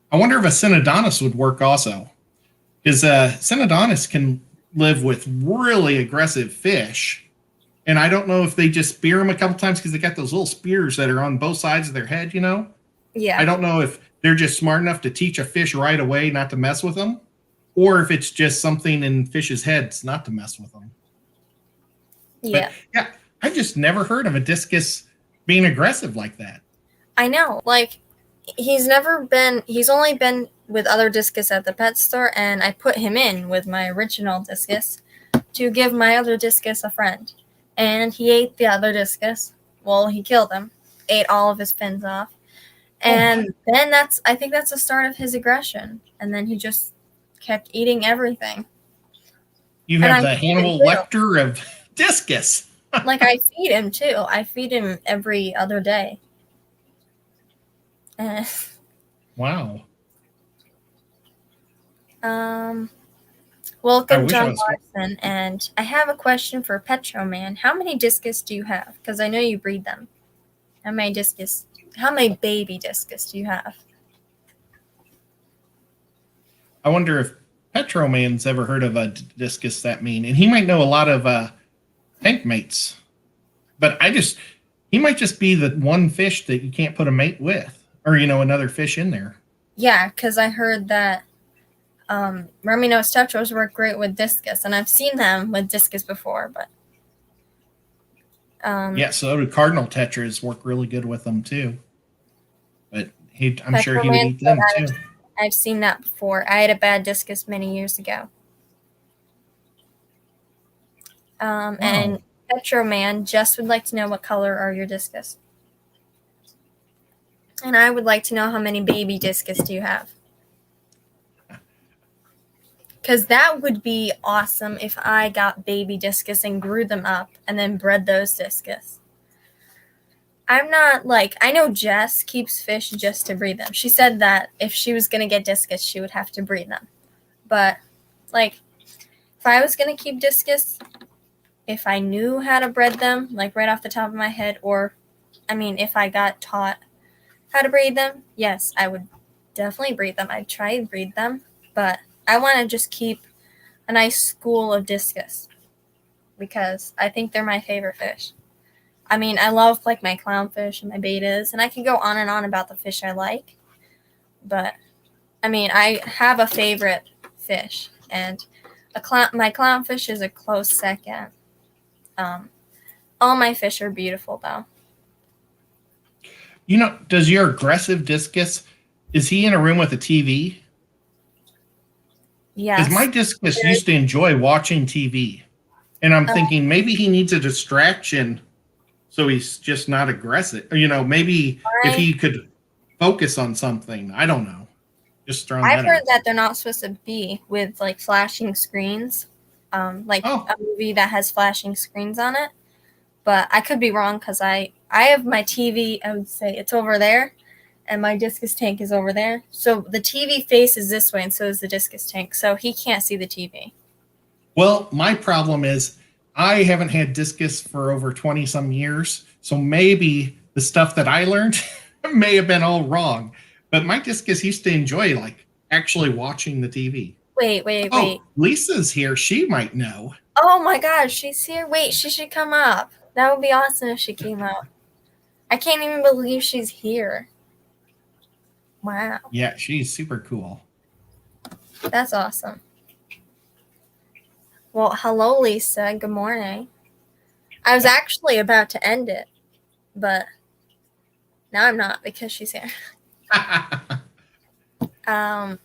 I wonder if a Synodontis would work also, because Synodontis can live with really aggressive fish, and I don't know if they just spear them a couple times because they got those little spears that are on both sides of their head. Yeah. I don't know if they're just smart enough to teach a fish right away not to mess with them, or if it's just something in fish's heads not to mess with them. Yeah. But, yeah, I've just never heard of a discus being aggressive like that. I know. Like, he's only been with other discus at the pet store, and I put him in with my original discus to give my other discus a friend. And he ate the other discus. Well, he killed him, ate all of his fins off. And then I think that's the start of his aggression. And then he just kept eating everything. You have the Hannibal Lecter of discus. Like, I feed him too. I feed him every other day. Wow. Welcome, John Larson, and I have a question for Petro Man. How many discus do you have? Because I know you breed them. How many baby discus do you have? I wonder if Petro Man's ever heard of a discus that mean, and he might know a lot of tank mates, but he might just be the one fish that you can't put a mate with, or another fish in there. Yeah, because I heard that Remy-nosed tetras work great with discus, and I've seen them with discus before, but yeah, so do cardinal tetras work really good with them too. But I'm sure he would eat them too. I've seen that before. I had a bad discus many years ago. And Petro Man just would like to know, what color are your discus? And I would like to know, how many baby discus do you have? Because that would be awesome if I got baby discus and grew them up and then bred those discus. I'm not I know Jess keeps fish just to breed them. She said that if she was going to get discus, she would have to breed them. But, if I was going to keep discus, if I knew how to breed them, right off the top of my head, if I got taught how to breed them, yes, I would definitely breed them. I'd try and breed them, but I want to just keep a nice school of discus because I think they're my favorite fish. I love my clownfish and my betas, and I can go on and on about the fish I like, but I have a favorite fish, and my clownfish is a close second. All my fish are beautiful though. Does your aggressive discus, is he in a room with a TV? Yes. Because my discus used to enjoy watching TV. And I'm thinking maybe he needs a distraction so he's just not aggressive. Maybe if he could focus on something. I don't know. Just throwing I've heard that they're not supposed to be with flashing screens. A movie that has flashing screens on it. But I could be wrong because I have my TV, I would say it's over there, and my discus tank is over there. So the TV faces this way, and so is the discus tank. So he can't see the TV. Well, my problem is I haven't had discus for over 20 some years, so maybe the stuff that I learned may have been all wrong. But my discus used to enjoy like actually watching the TV. Wait. Oh, Lisa's here. She might know. Oh my gosh, she's here. Wait, she should come up. That would be awesome if she came up. I can't even believe she's here. Wow. Yeah, she's super cool. That's awesome. Well, hello, Lisa. Good morning. I was actually about to end it, but now I'm not because she's here. So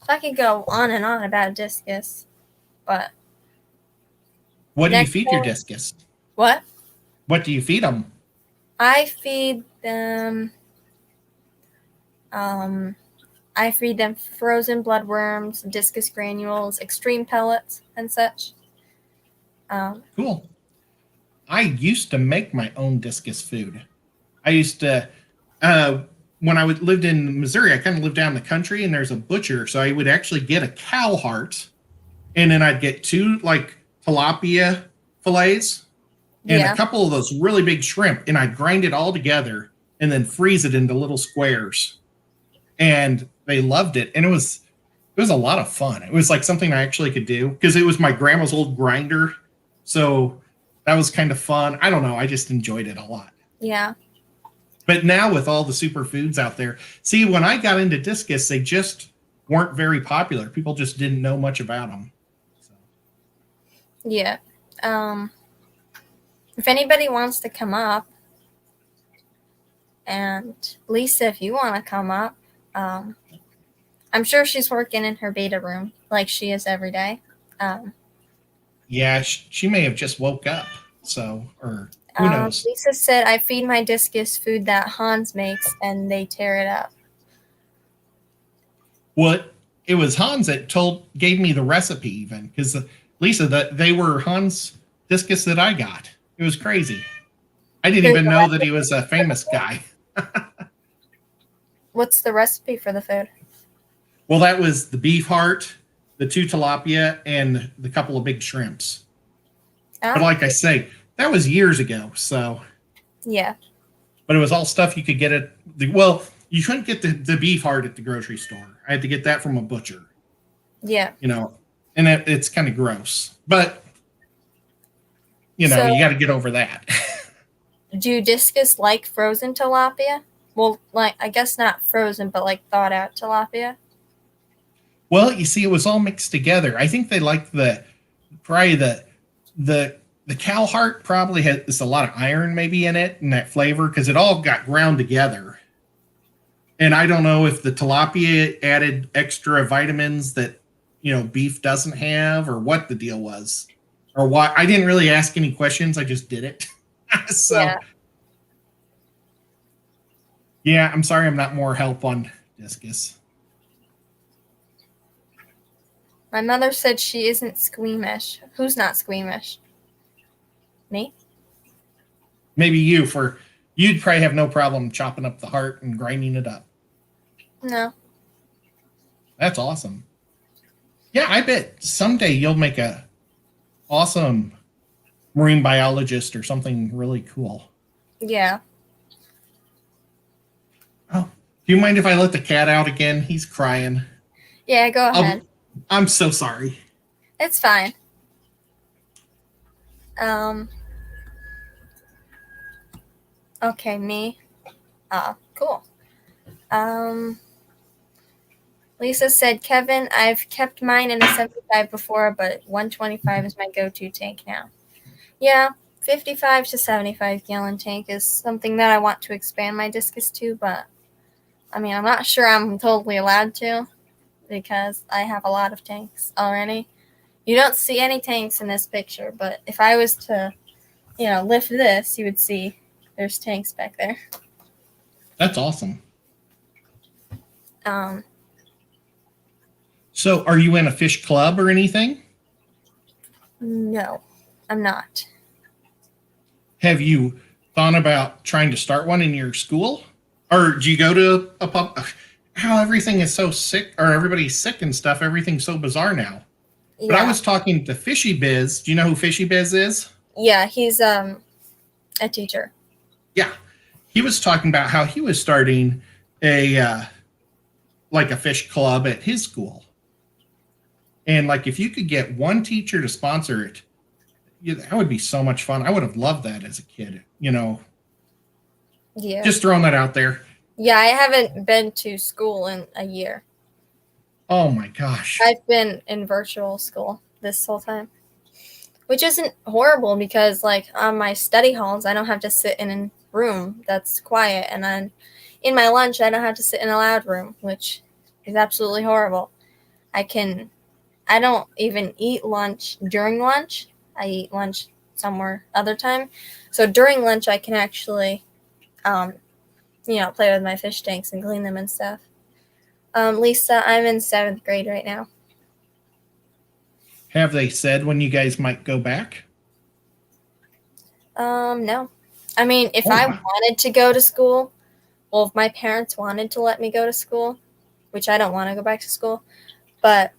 I could go on and on about discus, but What do you feed your discus? what? What do you feed them? I feed them. I feed them frozen bloodworms, discus granules, extreme pellets, and such. Cool. I used to make my own discus food. I used to, when I lived in Missouri, I kind of lived down in the country, and there's a butcher, so I would actually get a cow heart, and then I'd get 2 like tilapia fillets and a couple of those really big shrimp, and I'd grind it all together and then freeze it into little squares. And they loved it, and it was a lot of fun. It was like something I actually could do because it was my grandma's old grinder, so that was kind of fun. I don't know, I just enjoyed it a lot. Yeah. But now with all the superfoods out there, see, when I got into discus, they just weren't very popular. People just didn't know much about them. So. Yeah. If anybody wants to come up, and Lisa, if you want to come up, I'm sure she's working in her beta room like she is every day. Yeah, she may have just woke up. So, or who knows? Lisa said, I feed my discus food that Hans makes and they tear it up. Well, it was Hans that gave me the recipe even, because Lisa, that they were Hans discus that I got. It was crazy. I didn't even know that he was a famous guy. What's the recipe for the food? Well, that was the beef heart, the 2 tilapia, and the couple of big shrimps. But like I say, that was years ago. So yeah. But it was all stuff you could get at you couldn't get the beef heart at the grocery store. I had to get that from a butcher. Yeah. And it's kind of gross. But you got to get over that. Do discus like frozen tilapia? Well, like, I guess not frozen, but like thawed out tilapia. Well, you see, it was all mixed together. I think they like the cow heart probably has a lot of iron maybe in it and that flavor because it all got ground together. And I don't know if the tilapia added extra vitamins that, beef doesn't have or what the deal was or why. I didn't really ask any questions. I just did it. So, yeah, I'm sorry I'm not more help on discus. My mother said she isn't squeamish. Who's not squeamish? Me? Maybe you'd probably have no problem chopping up the heart and grinding it up. No. That's awesome. Yeah, I bet someday you'll make a awesome marine biologist or something really cool. Yeah. Oh, do you mind if I let the cat out again? He's crying. Yeah, go ahead. I'm so sorry. It's fine. Okay, me. Cool. Lisa said, Kevin, I've kept mine in a 75 before, but 125 is my go-to tank now. Yeah, 55 to 75 gallon tank is something that I want to expand my discus to, but I'm not sure I'm totally allowed to because I have a lot of tanks already. You don't see any tanks in this picture, but if I was to, lift this, you would see there's tanks back there. That's awesome. So are you in a fish club or anything? No, I'm not. Have you thought about trying to start one in your school? Or do you go to a pub? How everything is so sick, or everybody's sick and stuff. Everything's so bizarre now. But I Yeah. was talking to Fishy Biz. Do you know who Fishy Biz is? Yeah, he's a teacher. Yeah. He was talking about how he was starting a like a fish club at his school. And like if you could get one teacher to sponsor it, that would be so much fun. I would have loved that as a kid, Yeah. Just throwing that out there. Yeah, I haven't been to school in a year. Oh my gosh. I've been in virtual school this whole time, which isn't horrible because, like, on my study halls, I don't have to sit in a room that's quiet, and then in my lunch, I don't have to sit in a loud room, which is absolutely horrible. I don't even eat lunch during lunch. I eat lunch somewhere other time. So during lunch, I can actually, play with my fish tanks and clean them and stuff. Lisa, I'm in 7th grade right now. Have they said when you guys might go back? No. I mean, if I wanted to go to school, well, if my parents wanted to let me go to school, which I don't want to go back to school, but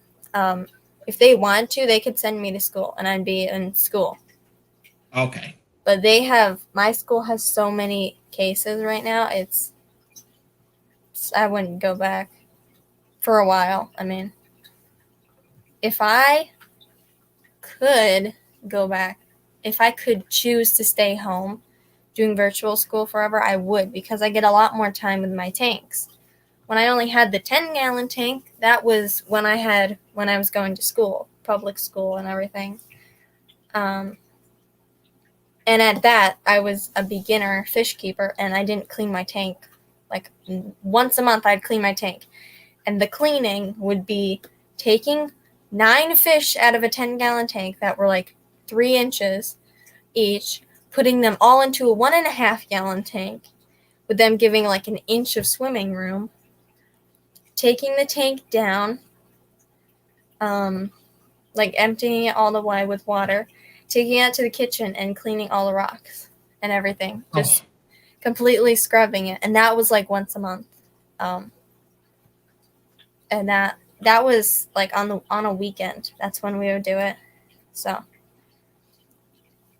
if they want to, they could send me to school and I'd be in school. Okay. But my school has so many cases right now, I wouldn't go back for a while. I mean, if I could go back, if I could choose to stay home doing virtual school forever, I would, because I get a lot more time with my tanks. When I only had the 10-gallon tank, that was when I was going to school, public school and everything. And at that, I was a beginner fish keeper, and I didn't clean my tank. Like, once a month, I'd clean my tank. And the cleaning would be taking 9 fish out of a 10-gallon tank that were like 3 inches each, putting them all into a 1.5-gallon tank, with them giving like an inch of swimming room, taking the tank down, like emptying it all the way with water, taking it to the kitchen and cleaning all the rocks and everything, just completely scrubbing it. And that was like once a month. And that was like on a weekend. That's when we would do it. So,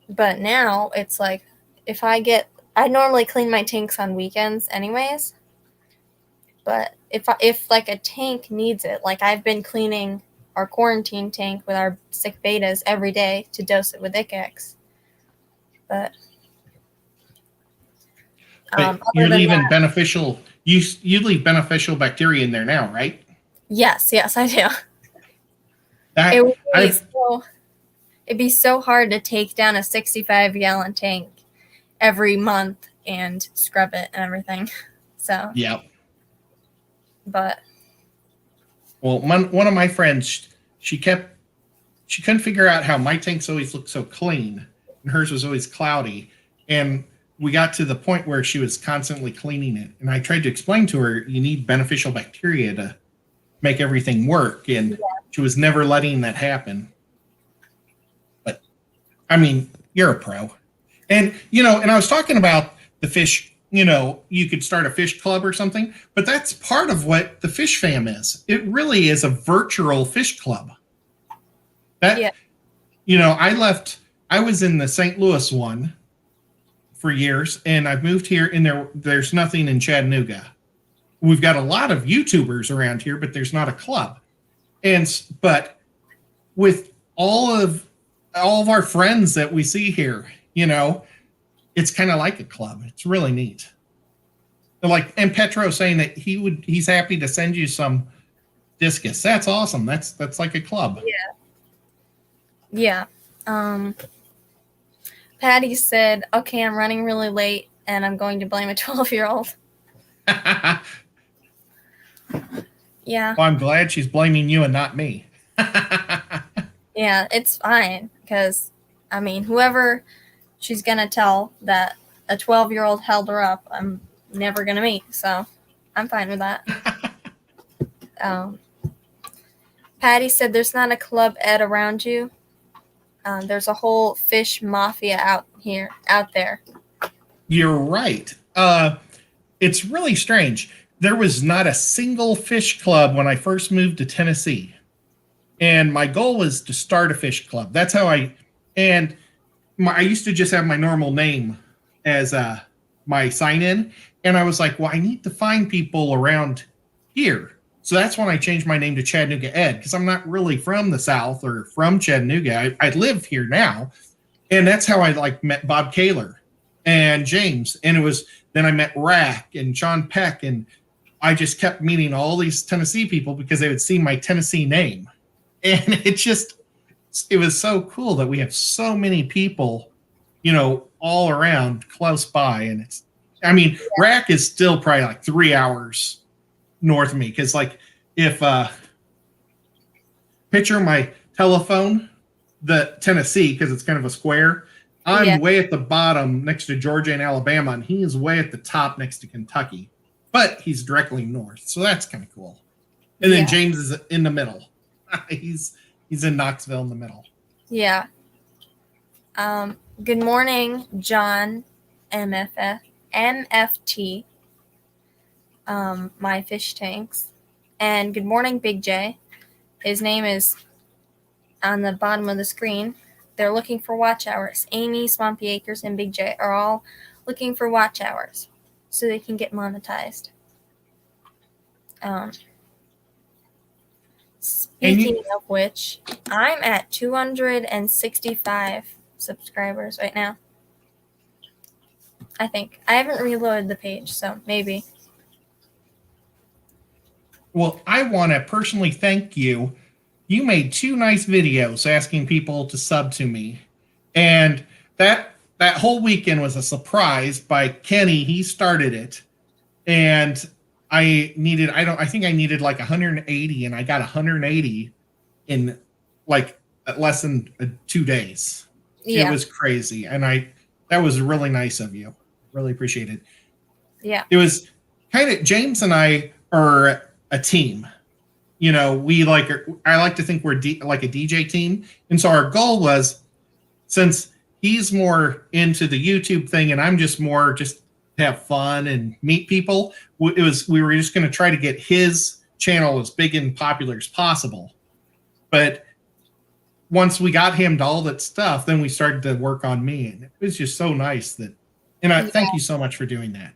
but now it's like, I normally clean my tanks on weekends anyways. But if like a tank needs it, like I've been cleaning our quarantine tank with our sick betas every day to dose it with Icax. But you're leaving beneficial. You leave beneficial bacteria in there now, right? Yes, I do. It'd be so hard to take down a 65-gallon tank every month and scrub it and everything. So yeah. But one of my friends, she couldn't figure out how my tanks always looked so clean and hers was always cloudy, and we got to the point where she was constantly cleaning it, and I tried to explain to her you need beneficial bacteria to make everything work, and she was never letting that happen. But I mean, you're a pro, and and I was talking about the fish. You could start a fish club or something, but that's part of what the Fish Fam is. It really is a virtual fish club. I was in the St. Louis one for years, and I've moved here, and there's nothing in Chattanooga. We've got a lot of YouTubers around here, but there's not a club. But with all of our friends that we see here, it's kind of like a club. It's really neat. And Petro saying that he's happy to send you some discus. That's awesome. That's like a club. Yeah. Patty said, "Okay, I'm running really late, and I'm going to blame a 12-year-old." Yeah. Well, I'm glad she's blaming you and not me. Yeah, it's fine, because, I mean, whoever she's going to tell that a 12-year-old held her up, I'm never going to meet, so I'm fine with that. Patty said there's not a club ed around you. There's a whole fish mafia out there. You're right. It's really strange. There was not a single fish club when I first moved to Tennessee. And my goal was to start a fish club. That's how I used to just have my normal name as my sign in. And I was like, well, I need to find people around here. So that's when I changed my name to Chattanooga Ed, because I'm not really from the South or from Chattanooga. I live here now. And that's how I like met Bob Kaler and James. And it was, then I met Rack and Sean Peck. And I just kept meeting all these Tennessee people because they would see my Tennessee name. And it was so cool that we have so many people, all around close by. And Rack is still probably like 3 hours north of me. Cause like if, picture my telephone, the Tennessee, cause it's kind of a square. I'm way at the bottom next to Georgia and Alabama. And he is way at the top next to Kentucky, but he's directly north. So that's kind of cool. And then James is in the middle. He's in Knoxville in the middle. Yeah. Good morning, John MFT. My fish tanks. And good morning, Big J. His name is on the bottom of the screen. They're looking for watch hours. Amy, Swampy Acres, and Big J are all looking for watch hours so they can get monetized. Speaking of which, I'm at 265 subscribers right now. I think. I haven't reloaded the page, so maybe. Well, I want to personally thank you. You made 2 nice videos asking people to sub to me. And that whole weekend was a surprise by Kenny. He started it. And I think I needed like 180, and I got 180 in like less than 2 days. Yeah. It was crazy. And that was really nice of you. Really appreciate it. Yeah. It was kind of, James and I are a team. I like to think we're like a DJ team. And so our goal was, since he's more into the YouTube thing and I'm just more just have fun and meet people, we were just going to try to get his channel as big and popular as possible. But once we got him to all that stuff, then we started to work on me, and it was just so nice I thank you so much for doing that.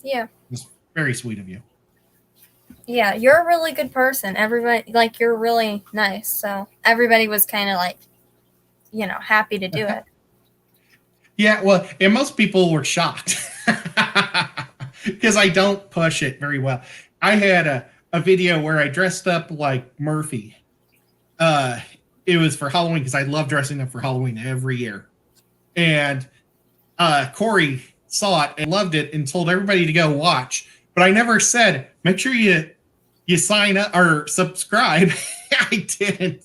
Yeah. It's very sweet of you. Yeah, you're a really good person. Everybody, you're really nice. So everybody was kind of happy to do it. Yeah, well, and most people were shocked because I don't push it very well. I had a video where I dressed up like Murphy. It was for Halloween because I love dressing up for Halloween every year. And Corey saw it and loved it and told everybody to go watch. But I never said, make sure you sign up or subscribe. I didn't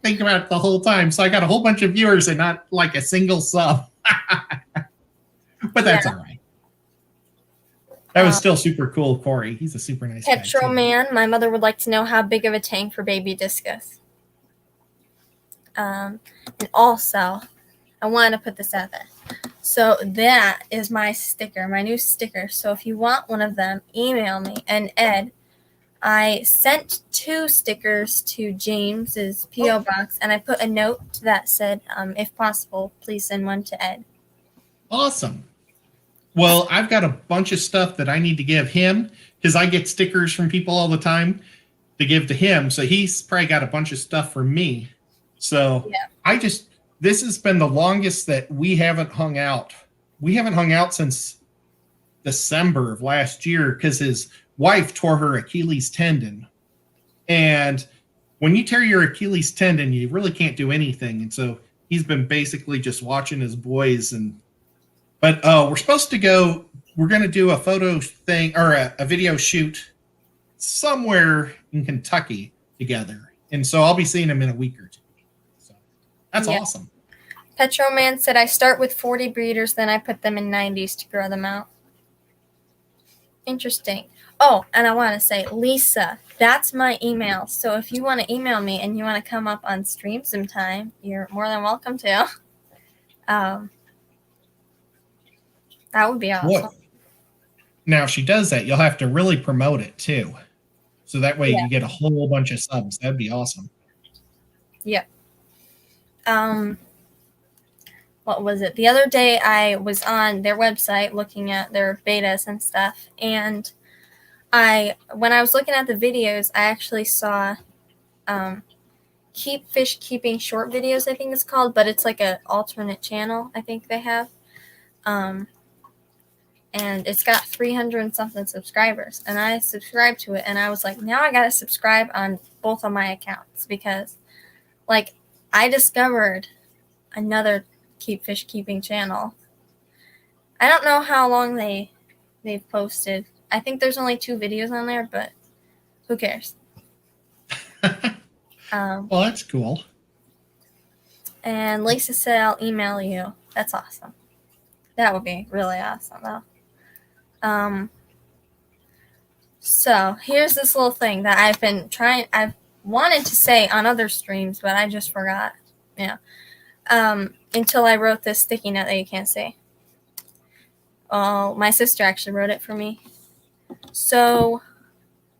think about it the whole time. So I got a whole bunch of viewers and not like a single sub. But that's all right. That was still super cool, Corey. He's a super nice guy. Petro Man, my mother would like to know how big of a tank for baby discus. And also, I want to put this out there. So that is my sticker, my new sticker. So if you want one of them, email me. And Ed, I sent 2 stickers to James's P.O. box, and I put a note that said, if possible, please send one to Ed. Awesome. Well, I've got a bunch of stuff that I need to give him because I get stickers from people all the time to give to him. So he's probably got a bunch of stuff for me. So yeah. This has been the longest that we haven't hung out. We haven't hung out since December of last year because his wife tore her Achilles tendon. And when you tear your Achilles tendon, you really can't do anything. And so he's been basically just watching his boys. But we're supposed to go, we're going to do a photo thing or a video shoot somewhere in Kentucky together. And so I'll be seeing him in a week or 2. So that's awesome. Petro Man said, I start with 40 breeders, then I put them in 90s to grow them out. Interesting. Oh, and I want to say, Lisa, that's my email. So if you want to email me and you want to come up on stream sometime, you're more than welcome to. That would be awesome. What? Now, if she does that, you'll have to really promote it, too. So that way Yeah. you get a whole bunch of subs. That'd be awesome. Yep. What was it? The other day I was on their website looking at their betas and stuff, and when I was looking at the videos, I actually saw Keep Fish Keeping short videos, I think it's called, but it's like an alternate channel I think they have. And it's got 300 and something subscribers, and I subscribed to it, and I was like, now I gotta subscribe on both of my accounts, because like I discovered another Keep Fish Keeping channel. I don't know how long they've posted. I think there's only 2 videos on there, but who cares? Well, that's cool. And Lisa said, I'll email you. That's awesome. That would be really awesome, though. So here's this little thing that I've wanted to say on other streams, but I just forgot. Yeah. Until I wrote this sticky note that you can't see. My sister actually wrote it for me. So,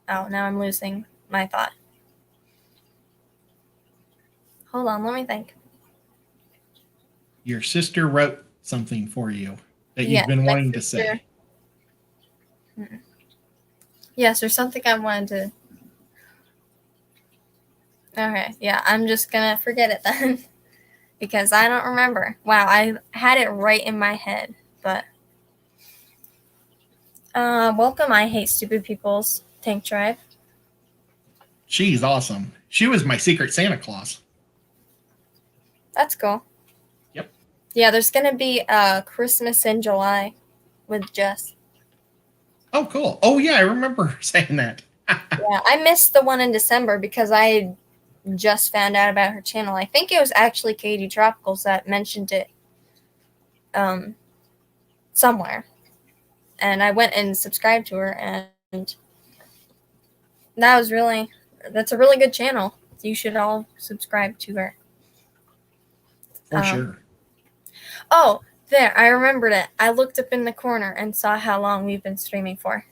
now I'm losing my thought. Hold on, let me think. Your sister wrote something for you that you've been wanting to say. Yes, there's something I wanted to. Okay, yeah, I'm just gonna forget it then. Because I don't remember. Wow, I had it right in my head, but welcome, I Hate Stupid People's Tank Tribe. She's awesome. She was my secret Santa Claus. That's cool. Yep. Yeah, there's gonna be Christmas in July with Jess. Oh, cool. Oh, yeah, I remember saying that. Yeah, I missed the one in December because I just found out about her channel. I think it was actually Katie Tropicals that mentioned it somewhere. And I went and subscribed to her, and that's a really good channel. You should all subscribe to her. For sure. Oh, there, I remembered it. I looked up in the corner and saw how long we've been streaming for.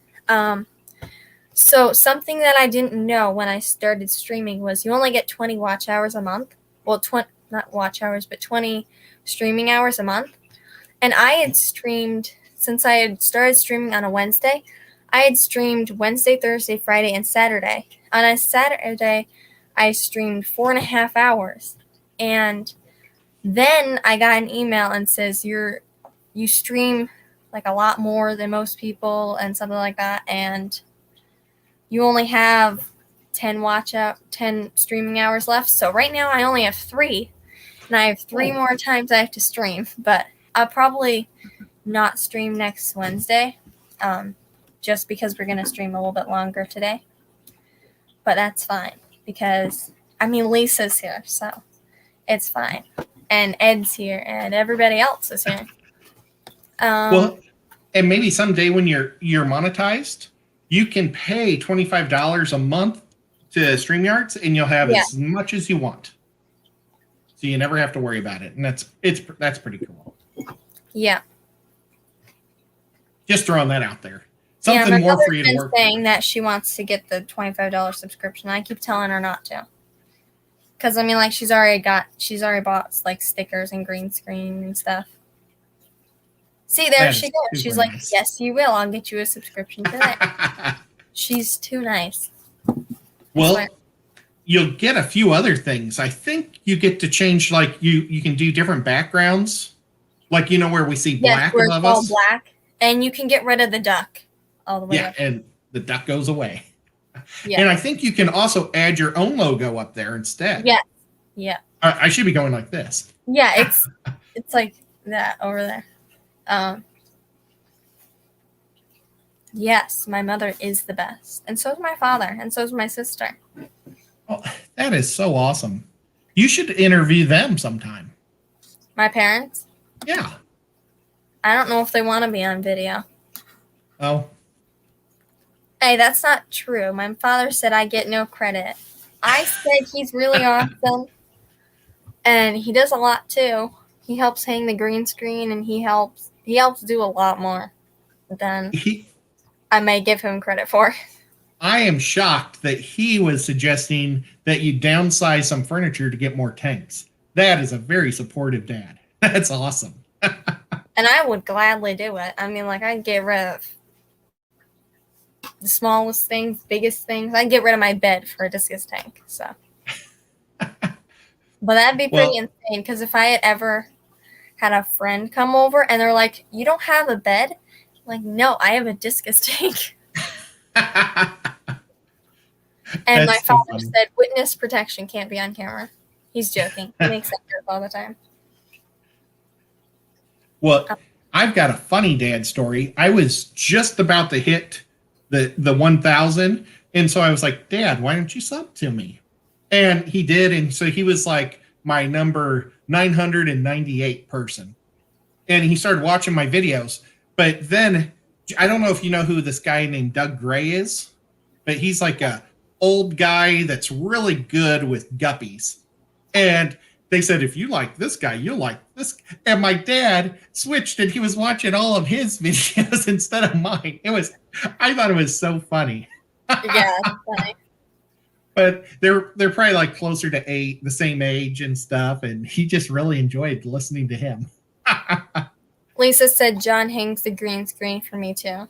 So something that I didn't know when I started streaming was you only get 20 watch hours a month. Well, not watch hours, but 20 streaming hours a month. And I had streamed, since I had started streaming on a Wednesday, I had streamed Wednesday, Thursday, Friday, and Saturday. On a Saturday, I streamed 4.5 hours. And then I got an email and says, you stream like a lot more than most people and something like that. And you only have 10 streaming hours left. So right now I only have 3, and I have 3 more times I have to stream, but I'll probably not stream next Wednesday, just because we're going to stream a little bit longer today, but that's fine because Lisa's here, so it's fine. And Ed's here and everybody else is here. Well, and maybe someday when you're monetized, you can pay $25 a month to StreamYards, and you'll have as much as you want. So you never have to worry about it, and that's pretty cool. Yeah. Just throwing that out there. Something more for you to work. Saying that she wants to get the $25 subscription. I keep telling her not to. Because she's already bought like stickers and green screen and stuff. See, there she goes. She's like, nice. Yes, you will. I'll get you a subscription today. She's too nice. Well, you'll get a few other things. I think you get to change, like you can do different backgrounds, like where we see black where above it's all us. Black, and you can get rid of the duck all the way up. And the duck goes away. Yeah. And I think you can also add your own logo up there instead. Yeah. Yeah. I should be going like this. Yeah, it's like that over there. Yes, my mother is the best. And so is my father. And so is my sister. Oh, that is so awesome. You should interview them sometime. My parents? Yeah. I don't know if they want to be on video. Oh. Hey, that's not true. My father said I get no credit. I said he's really awesome. And he does a lot too. He helps hang the green screen, and he helps do a lot more than I may give him credit for. I am shocked that he was suggesting that you downsize some furniture to get more tanks. That is a very supportive dad. That's awesome. And I would gladly do it. I mean, like, I'd get rid of the smallest things, biggest things. I'd get rid of my bed for a discus tank. So, but that'd be pretty insane, because if I had ever had a friend come over and they're like, "You don't have a bed?" I'm like, no, I have a discus tank. And my father said, "Witness protection can't be on camera." He's joking. He makes that joke all the time. Well, I've got a funny dad story. I was just about to hit the 1,000, and so I was like, "Dad, why don't you sub to me?" And he did, and so he was like my number 998 person, and he started watching my videos. But then I don't know if you know who this guy named Doug Gray is, but he's like a old guy that's really good with guppies, and they said, if you like this guy, you'll like this. And my dad switched, and he was watching all of his videos instead of mine. I thought it was so funny. Yeah, it's funny. But they're probably like closer to the same age and stuff, and he just really enjoyed listening to him. Lisa said John hangs the green screen for me too.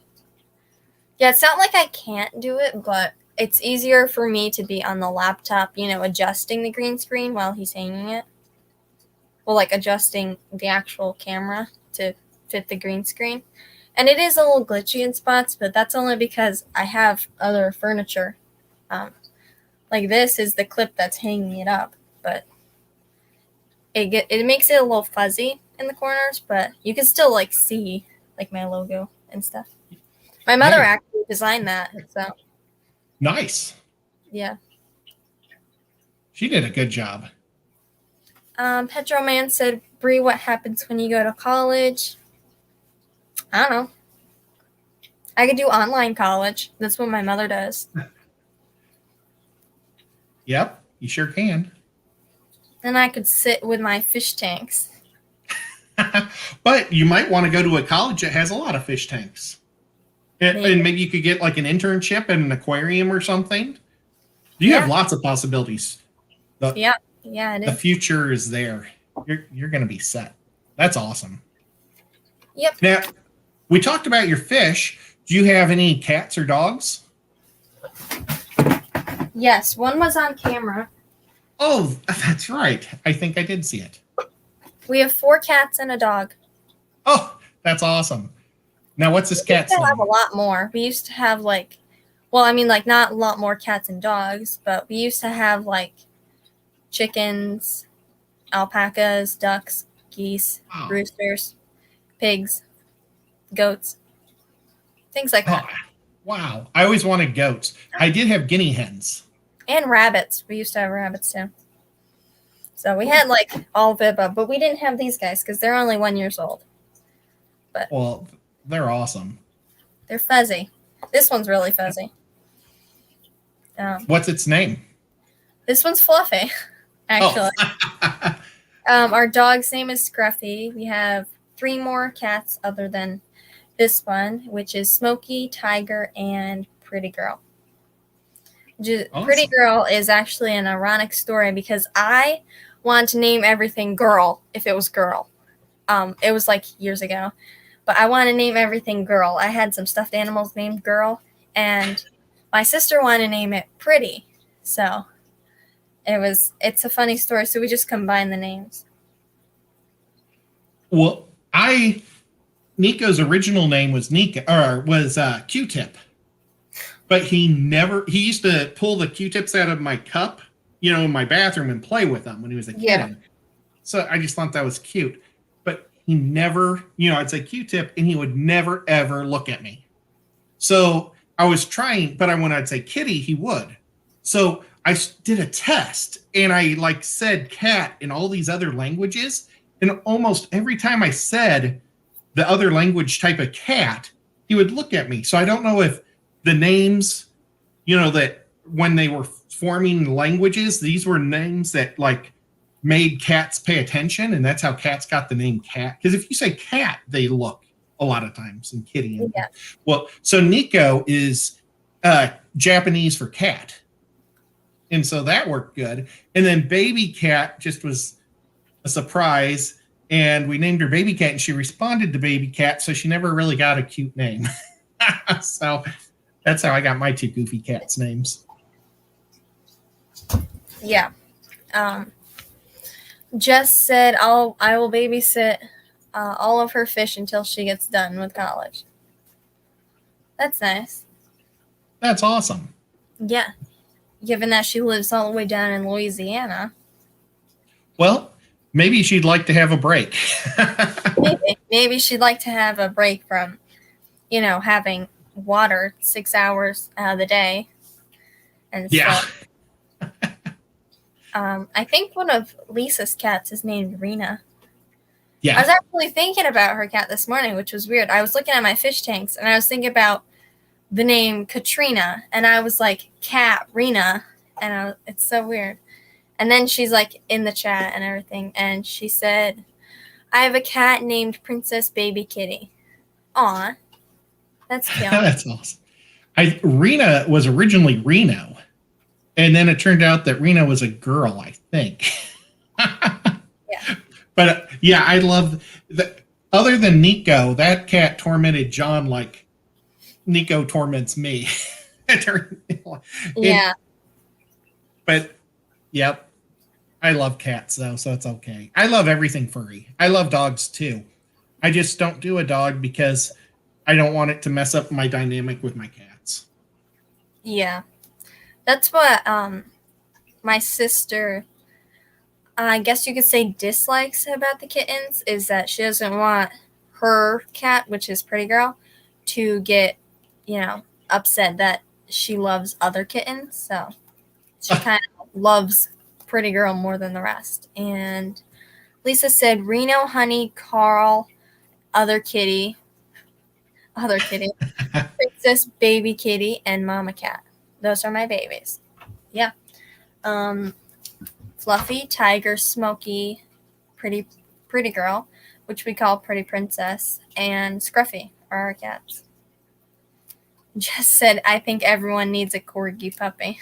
Yeah, it's not like I can't do it, but it's easier for me to be on the laptop, adjusting the green screen while he's hanging it. Well, like adjusting the actual camera to fit the green screen. And it is a little glitchy in spots, but that's only because I have other furniture. Like this is the clip that's hanging it up, but it makes it a little fuzzy in the corners, but you can still like see like my logo and stuff. My mother actually designed that, so nice. Yeah. She did a good job. Petro Man said, Bree, what happens when you go to college? I don't know. I could do online college. That's what my mother does. Yep, you sure can. Then I could sit with my fish tanks. But you might want to go to a college that has a lot of fish tanks. And maybe you could get like an internship in an aquarium or something. You have lots of possibilities. Yeah, it is. The future is there. You're going to be set. That's awesome. Yep. Now, we talked about your fish. Do you have any cats or dogs? Yes, one was on camera. Oh, that's right. I think I did see it. We have 4 cats and a dog. Oh, that's awesome. Now, what's this cat's name? We have a lot more. We used to have not a lot more cats and dogs, but we used to have like chickens, alpacas, ducks, geese, roosters, pigs, goats, things like that. Wow. I always wanted goats. I did have guinea hens. And rabbits. We used to have rabbits too. So we had like all Viva, but we didn't have these guys because they're only 1 year old. But well, they're awesome. They're fuzzy. This one's really fuzzy. What's its name? This one's Fluffy, actually. Oh. Our dog's name is Scruffy. We have 3 more cats other than this one, which is Smokey, Tiger, and Pretty Girl. Awesome. Pretty Girl is actually an ironic story because I wanted to name everything Girl if it was girl. It was like years ago. But I want to name everything Girl. I had some stuffed animals named Girl, and my sister wanted to name it Pretty. So it's a funny story. So we just combined the names. Well, Nico's original name was Q-Tip. But he used to pull the Q-tips out of my cup, in my bathroom and play with them when he was a kid. Yeah. So I just thought that was cute. But he never, I'd say Q-tip, and he would never, ever look at me. So I was trying, but when I'd say kitty, he would. So I did a test, and I said cat in all these other languages, and almost every time I said the other language type of cat, he would look at me. So I don't know if the names, that when they were forming languages, these were names that made cats pay attention, and that's how cats got the name cat. Because if you say cat, they look a lot of times, and kitty. Yeah. Well, so Nico is Japanese for cat. And so that worked good. And then baby cat just was a surprise. And we named her baby cat and she responded to baby cat. So she never really got a cute name. So that's how I got my 2 goofy cats names. Yeah. Jess said, I will babysit all of her fish until she gets done with college. That's nice. That's awesome. Yeah. Given that she lives all the way down in Louisiana. Well, maybe she'd like to have a break. Maybe she'd like to have a break from, having water 6 hours out of the day. And stuff. I think one of Lisa's cats is named Rena. Yeah. I was actually thinking about her cat this morning, which was weird. I was looking at my fish tanks and I was thinking about the name Katrina, and I was like, cat Rena, and it's so weird. And then she's like in the chat and everything, and she said, I have a cat named Princess Baby Kitty. Aw, that's cute. That's awesome. Rena was originally Reno, and then it turned out that Rena was a girl, I think. Yeah. But yeah, I love that. Other than Nico, that cat tormented John like Nico torments me. Yeah. But yep, I love cats though, so it's okay. I love everything furry. I love dogs too. I just don't do a dog because I don't want it to mess up my dynamic with my cats. Yeah. That's what my sister, I guess you could say, dislikes about the kittens, is that she doesn't want her cat, which is Pretty Girl, to get, upset that she loves other kittens. So she kind of loves Pretty Girl more than the rest. And Lisa said, Reno, Honey, Carl, other kitty, Princess, Baby Kitty, and Mama Cat. Those are my babies. Yeah. Fluffy, Tiger, Smokey, Pretty Girl, which we call Pretty Princess, and Scruffy are our cats. Jess said, I think everyone needs a corgi puppy.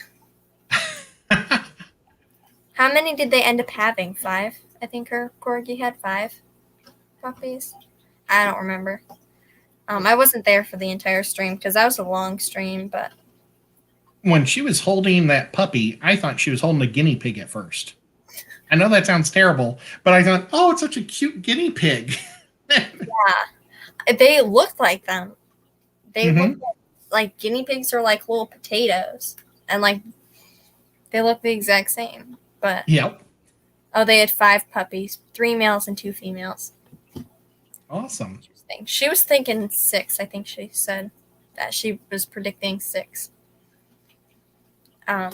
How many did they end up having? 5? I think her corgi had 5 puppies. I don't remember. I wasn't there for the entire stream because that was a long stream, but when she was holding that puppy, I thought she was holding a guinea pig at first. I know that sounds terrible, but I thought, oh, it's such a cute guinea pig. Yeah. They looked like them. They looked like guinea pigs are like little potatoes. And like they look the exact same. But yep. Oh, they had 5 puppies, 3 males and 2 females. Awesome. Interesting. She was thinking 6, I think she said that she was predicting 6. Yeah.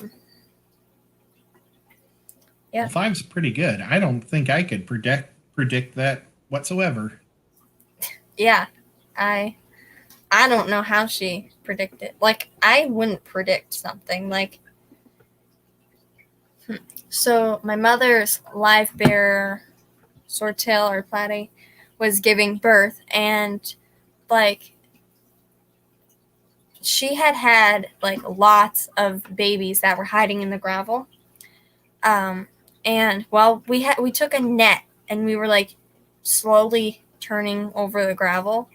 Well, 5's pretty good. I don't think I could predict that whatsoever. Yeah. I don't know how she predicted. Like, I wouldn't predict something. Like, so my mother's live bearer, Sortel or Platy, was giving birth, and like she had like lots of babies that were hiding in the gravel. And well, we took a net and we were like slowly turning over the gravel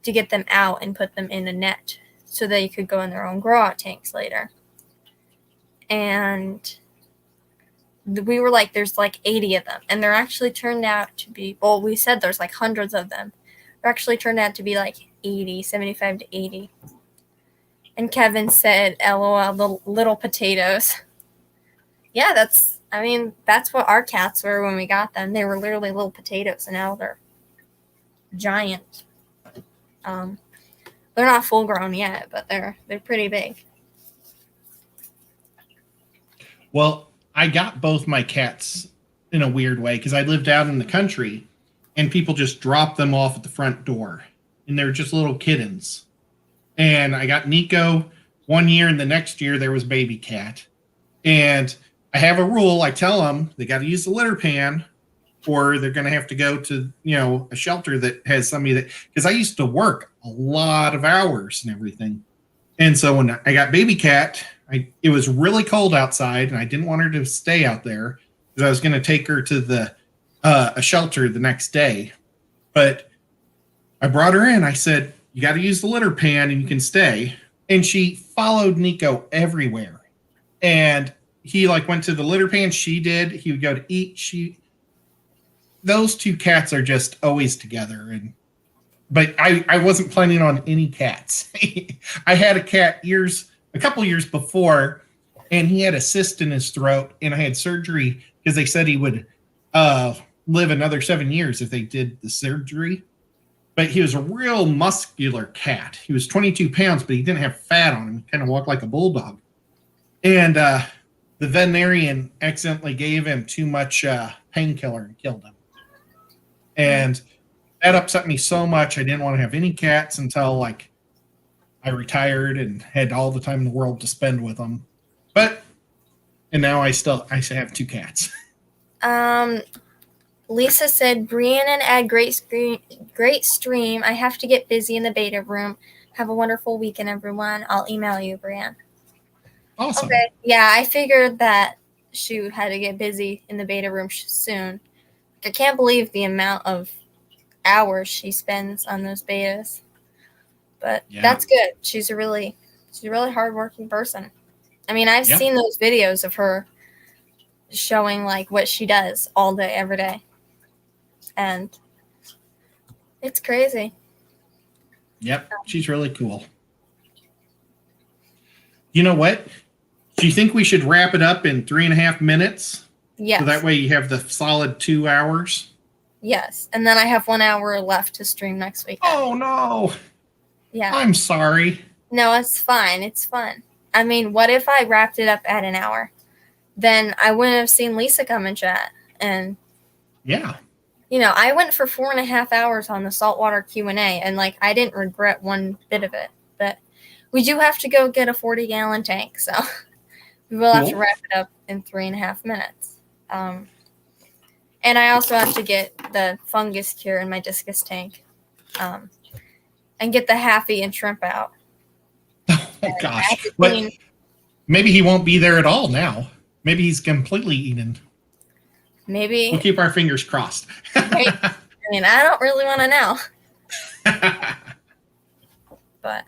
to get them out and put them in a net so they could go in their own grow out tanks later. And we were like, there's like 80 of them, and they're actually turned out to be, well, we said there's like hundreds of them. They're actually turned out to be like 75 to 80. And Kevin said, LOL, little potatoes. Yeah, that's what our cats were when we got them. They were literally little potatoes, and now they're giant. They're not full grown yet, but they're pretty big. Well, I got both my cats in a weird way because I lived out in the country and people just dropped them off at the front door, and they're just little kittens. And I got Nico one year, and the next year there was baby cat. And I have a rule. I tell them they got to use the litter pan, or they're going to have to go to, a shelter that has somebody that, because I used to work a lot of hours and everything. And so when I got baby cat, it was really cold outside, and I didn't want her to stay out there because I was going to take her to the a shelter the next day. But I brought her in. I said, "You got to use the litter pan, and you can stay." And she followed Nico everywhere. And he like went to the litter pan. She did. He would go to eat. Those two cats are just always together. But I wasn't planning on any cats. I had a cat a couple years before, and he had a cyst in his throat, and I had surgery because they said he would live another 7 years if they did the surgery. But he was a real muscular cat. He was 22 pounds, but he didn't have fat on him. He kind of walked like a bulldog. And the veterinarian accidentally gave him too much painkiller and killed him. And that upset me so much. I didn't want to have any cats until like I retired and had all the time in the world to spend with them. And now I have 2 cats. Lisa said, Brian and Ed, great stream. I have to get busy in the beta room. Have a wonderful weekend, everyone. I'll email you, Brian. Awesome. Okay. Yeah, I figured that she had to get busy in the beta room soon. I can't believe the amount of hours she spends on those betas. But That's good. She's a really hardworking person. I mean, I've seen those videos of her showing like what she does all day, every day. And it's crazy. Yep, she's really cool. You know what? Do you think we should wrap it up in 3.5 minutes? Yes. So that way you have the solid 2 hours? Yes. And then I have 1 hour left to stream next week. Oh, no. Yeah. I'm sorry. No, it's fine. It's fun. I mean, what if I wrapped it up at an hour? Then I wouldn't have seen Lisa come and chat. And yeah. I went for 4.5 hours on the saltwater Q&A, and like I didn't regret one bit of it. But we do have to go get a 40-gallon tank, so we will have to wrap it up in 3.5 minutes. And I also have to get the fungus cure in my discus tank, and get the half-eaten shrimp out. Oh gosh! But maybe he won't be there at all now. Maybe he's completely eaten. Maybe. We'll keep our fingers crossed. I mean, I don't really want to know. But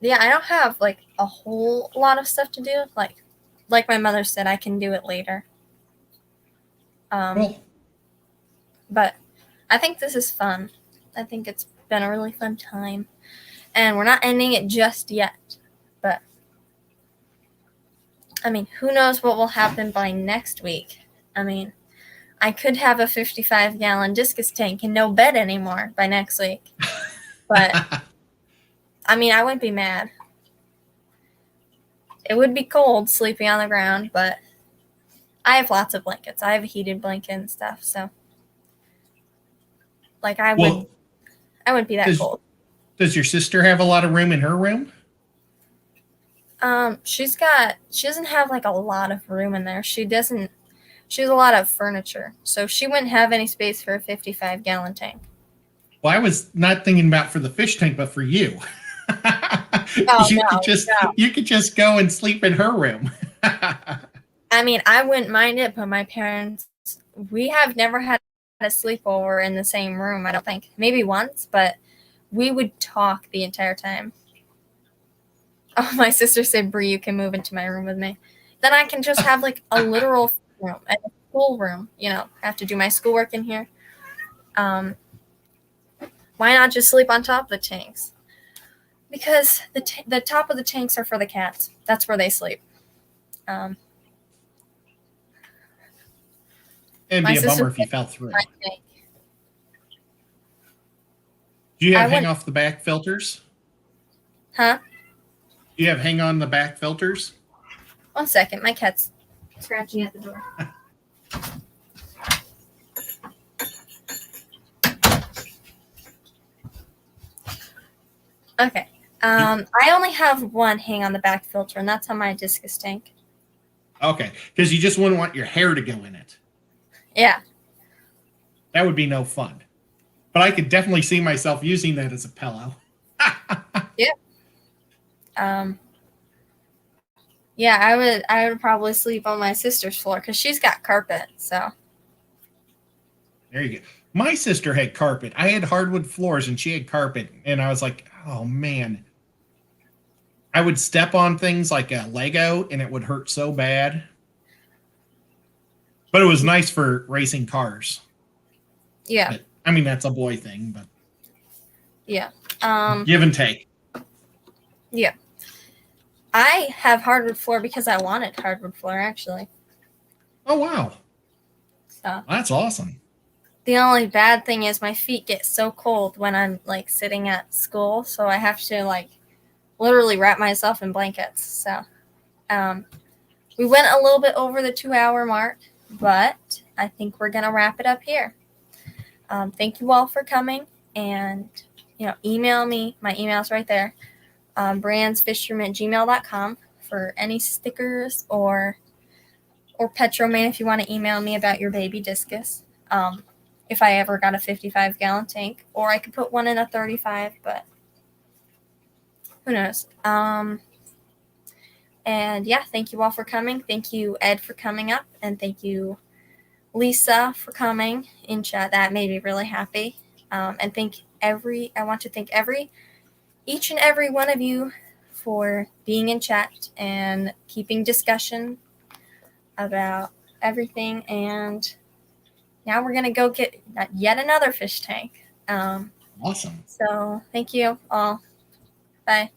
yeah, I don't have like a whole lot of stuff to do. Like my mother said, I can do it later. Cool. But I think this is fun. I think it's been a really fun time. And we're not ending it just yet. But I mean, who knows what will happen by next week? I mean, I could have a 55-gallon discus tank and no bed anymore by next week. But, I mean, I wouldn't be mad. It would be cold sleeping on the ground, but I have lots of blankets. I have a heated blanket and stuff, so. Like, I wouldn't be that cold. Does your sister have a lot of room in her room? She doesn't have like a lot of room in there. She has a lot of furniture, so she wouldn't have any space for a 55-gallon tank. Well, I was not thinking about for the fish tank, but for you. You could just go and sleep in her room. I mean, I wouldn't mind it, but my parents, we have never had a sleepover in the same room, I don't think. Maybe once, but we would talk the entire time. Oh, my sister said, Brie, you can move into my room with me. Then I can just have like a literal room and a school room. I have to do my schoolwork in here. Why not just sleep on top of the tanks? Because the top of the tanks are for the cats. That's where they sleep. It'd be a bummer if you fell through. Do you have hang off the back filters? Huh? Do you have hang on the back filters? 1 second, my cat's scratching at the door. Okay. I only have one hang on the back filter, and that's on my discus tank. Okay, because you just wouldn't want your hair to go in it. Yeah. That would be no fun. But I could definitely see myself using that as a pillow. Yeah. Yeah, I would probably sleep on my sister's floor because she's got carpet. So There you go. My sister had carpet. I had hardwood floors and she had carpet. And I was like, oh man. I would step on things like a Lego and it would hurt so bad. But it was nice for racing cars. yeah, But, I mean, that's a boy thing, but yeah, give and take. yeah. I have hardwood floor because I wanted hardwood floor actually. Oh, wow. So That's awesome. the only bad thing is my feet get so cold when I'm like sitting at school, so I have to like literally wrap myself in blankets. So we went a little bit over the 2-hour mark, but I think we're gonna wrap it up here. Thank you all for coming, and email me. My email's right there. brandsfishroom@gmail.com for any stickers or Petroman if you want to email me about your baby discus. If I ever got a 55-gallon tank, or I could put one in a 35, but who knows. And yeah, thank you all for coming. Thank you, Ed, for coming up, and thank you, Lisa, for coming in chat. That made me really happy. And I want to thank each and every one of you for being in chat and keeping discussion about everything. And now we're gonna go get yet another fish tank. Awesome. So thank you all. Bye.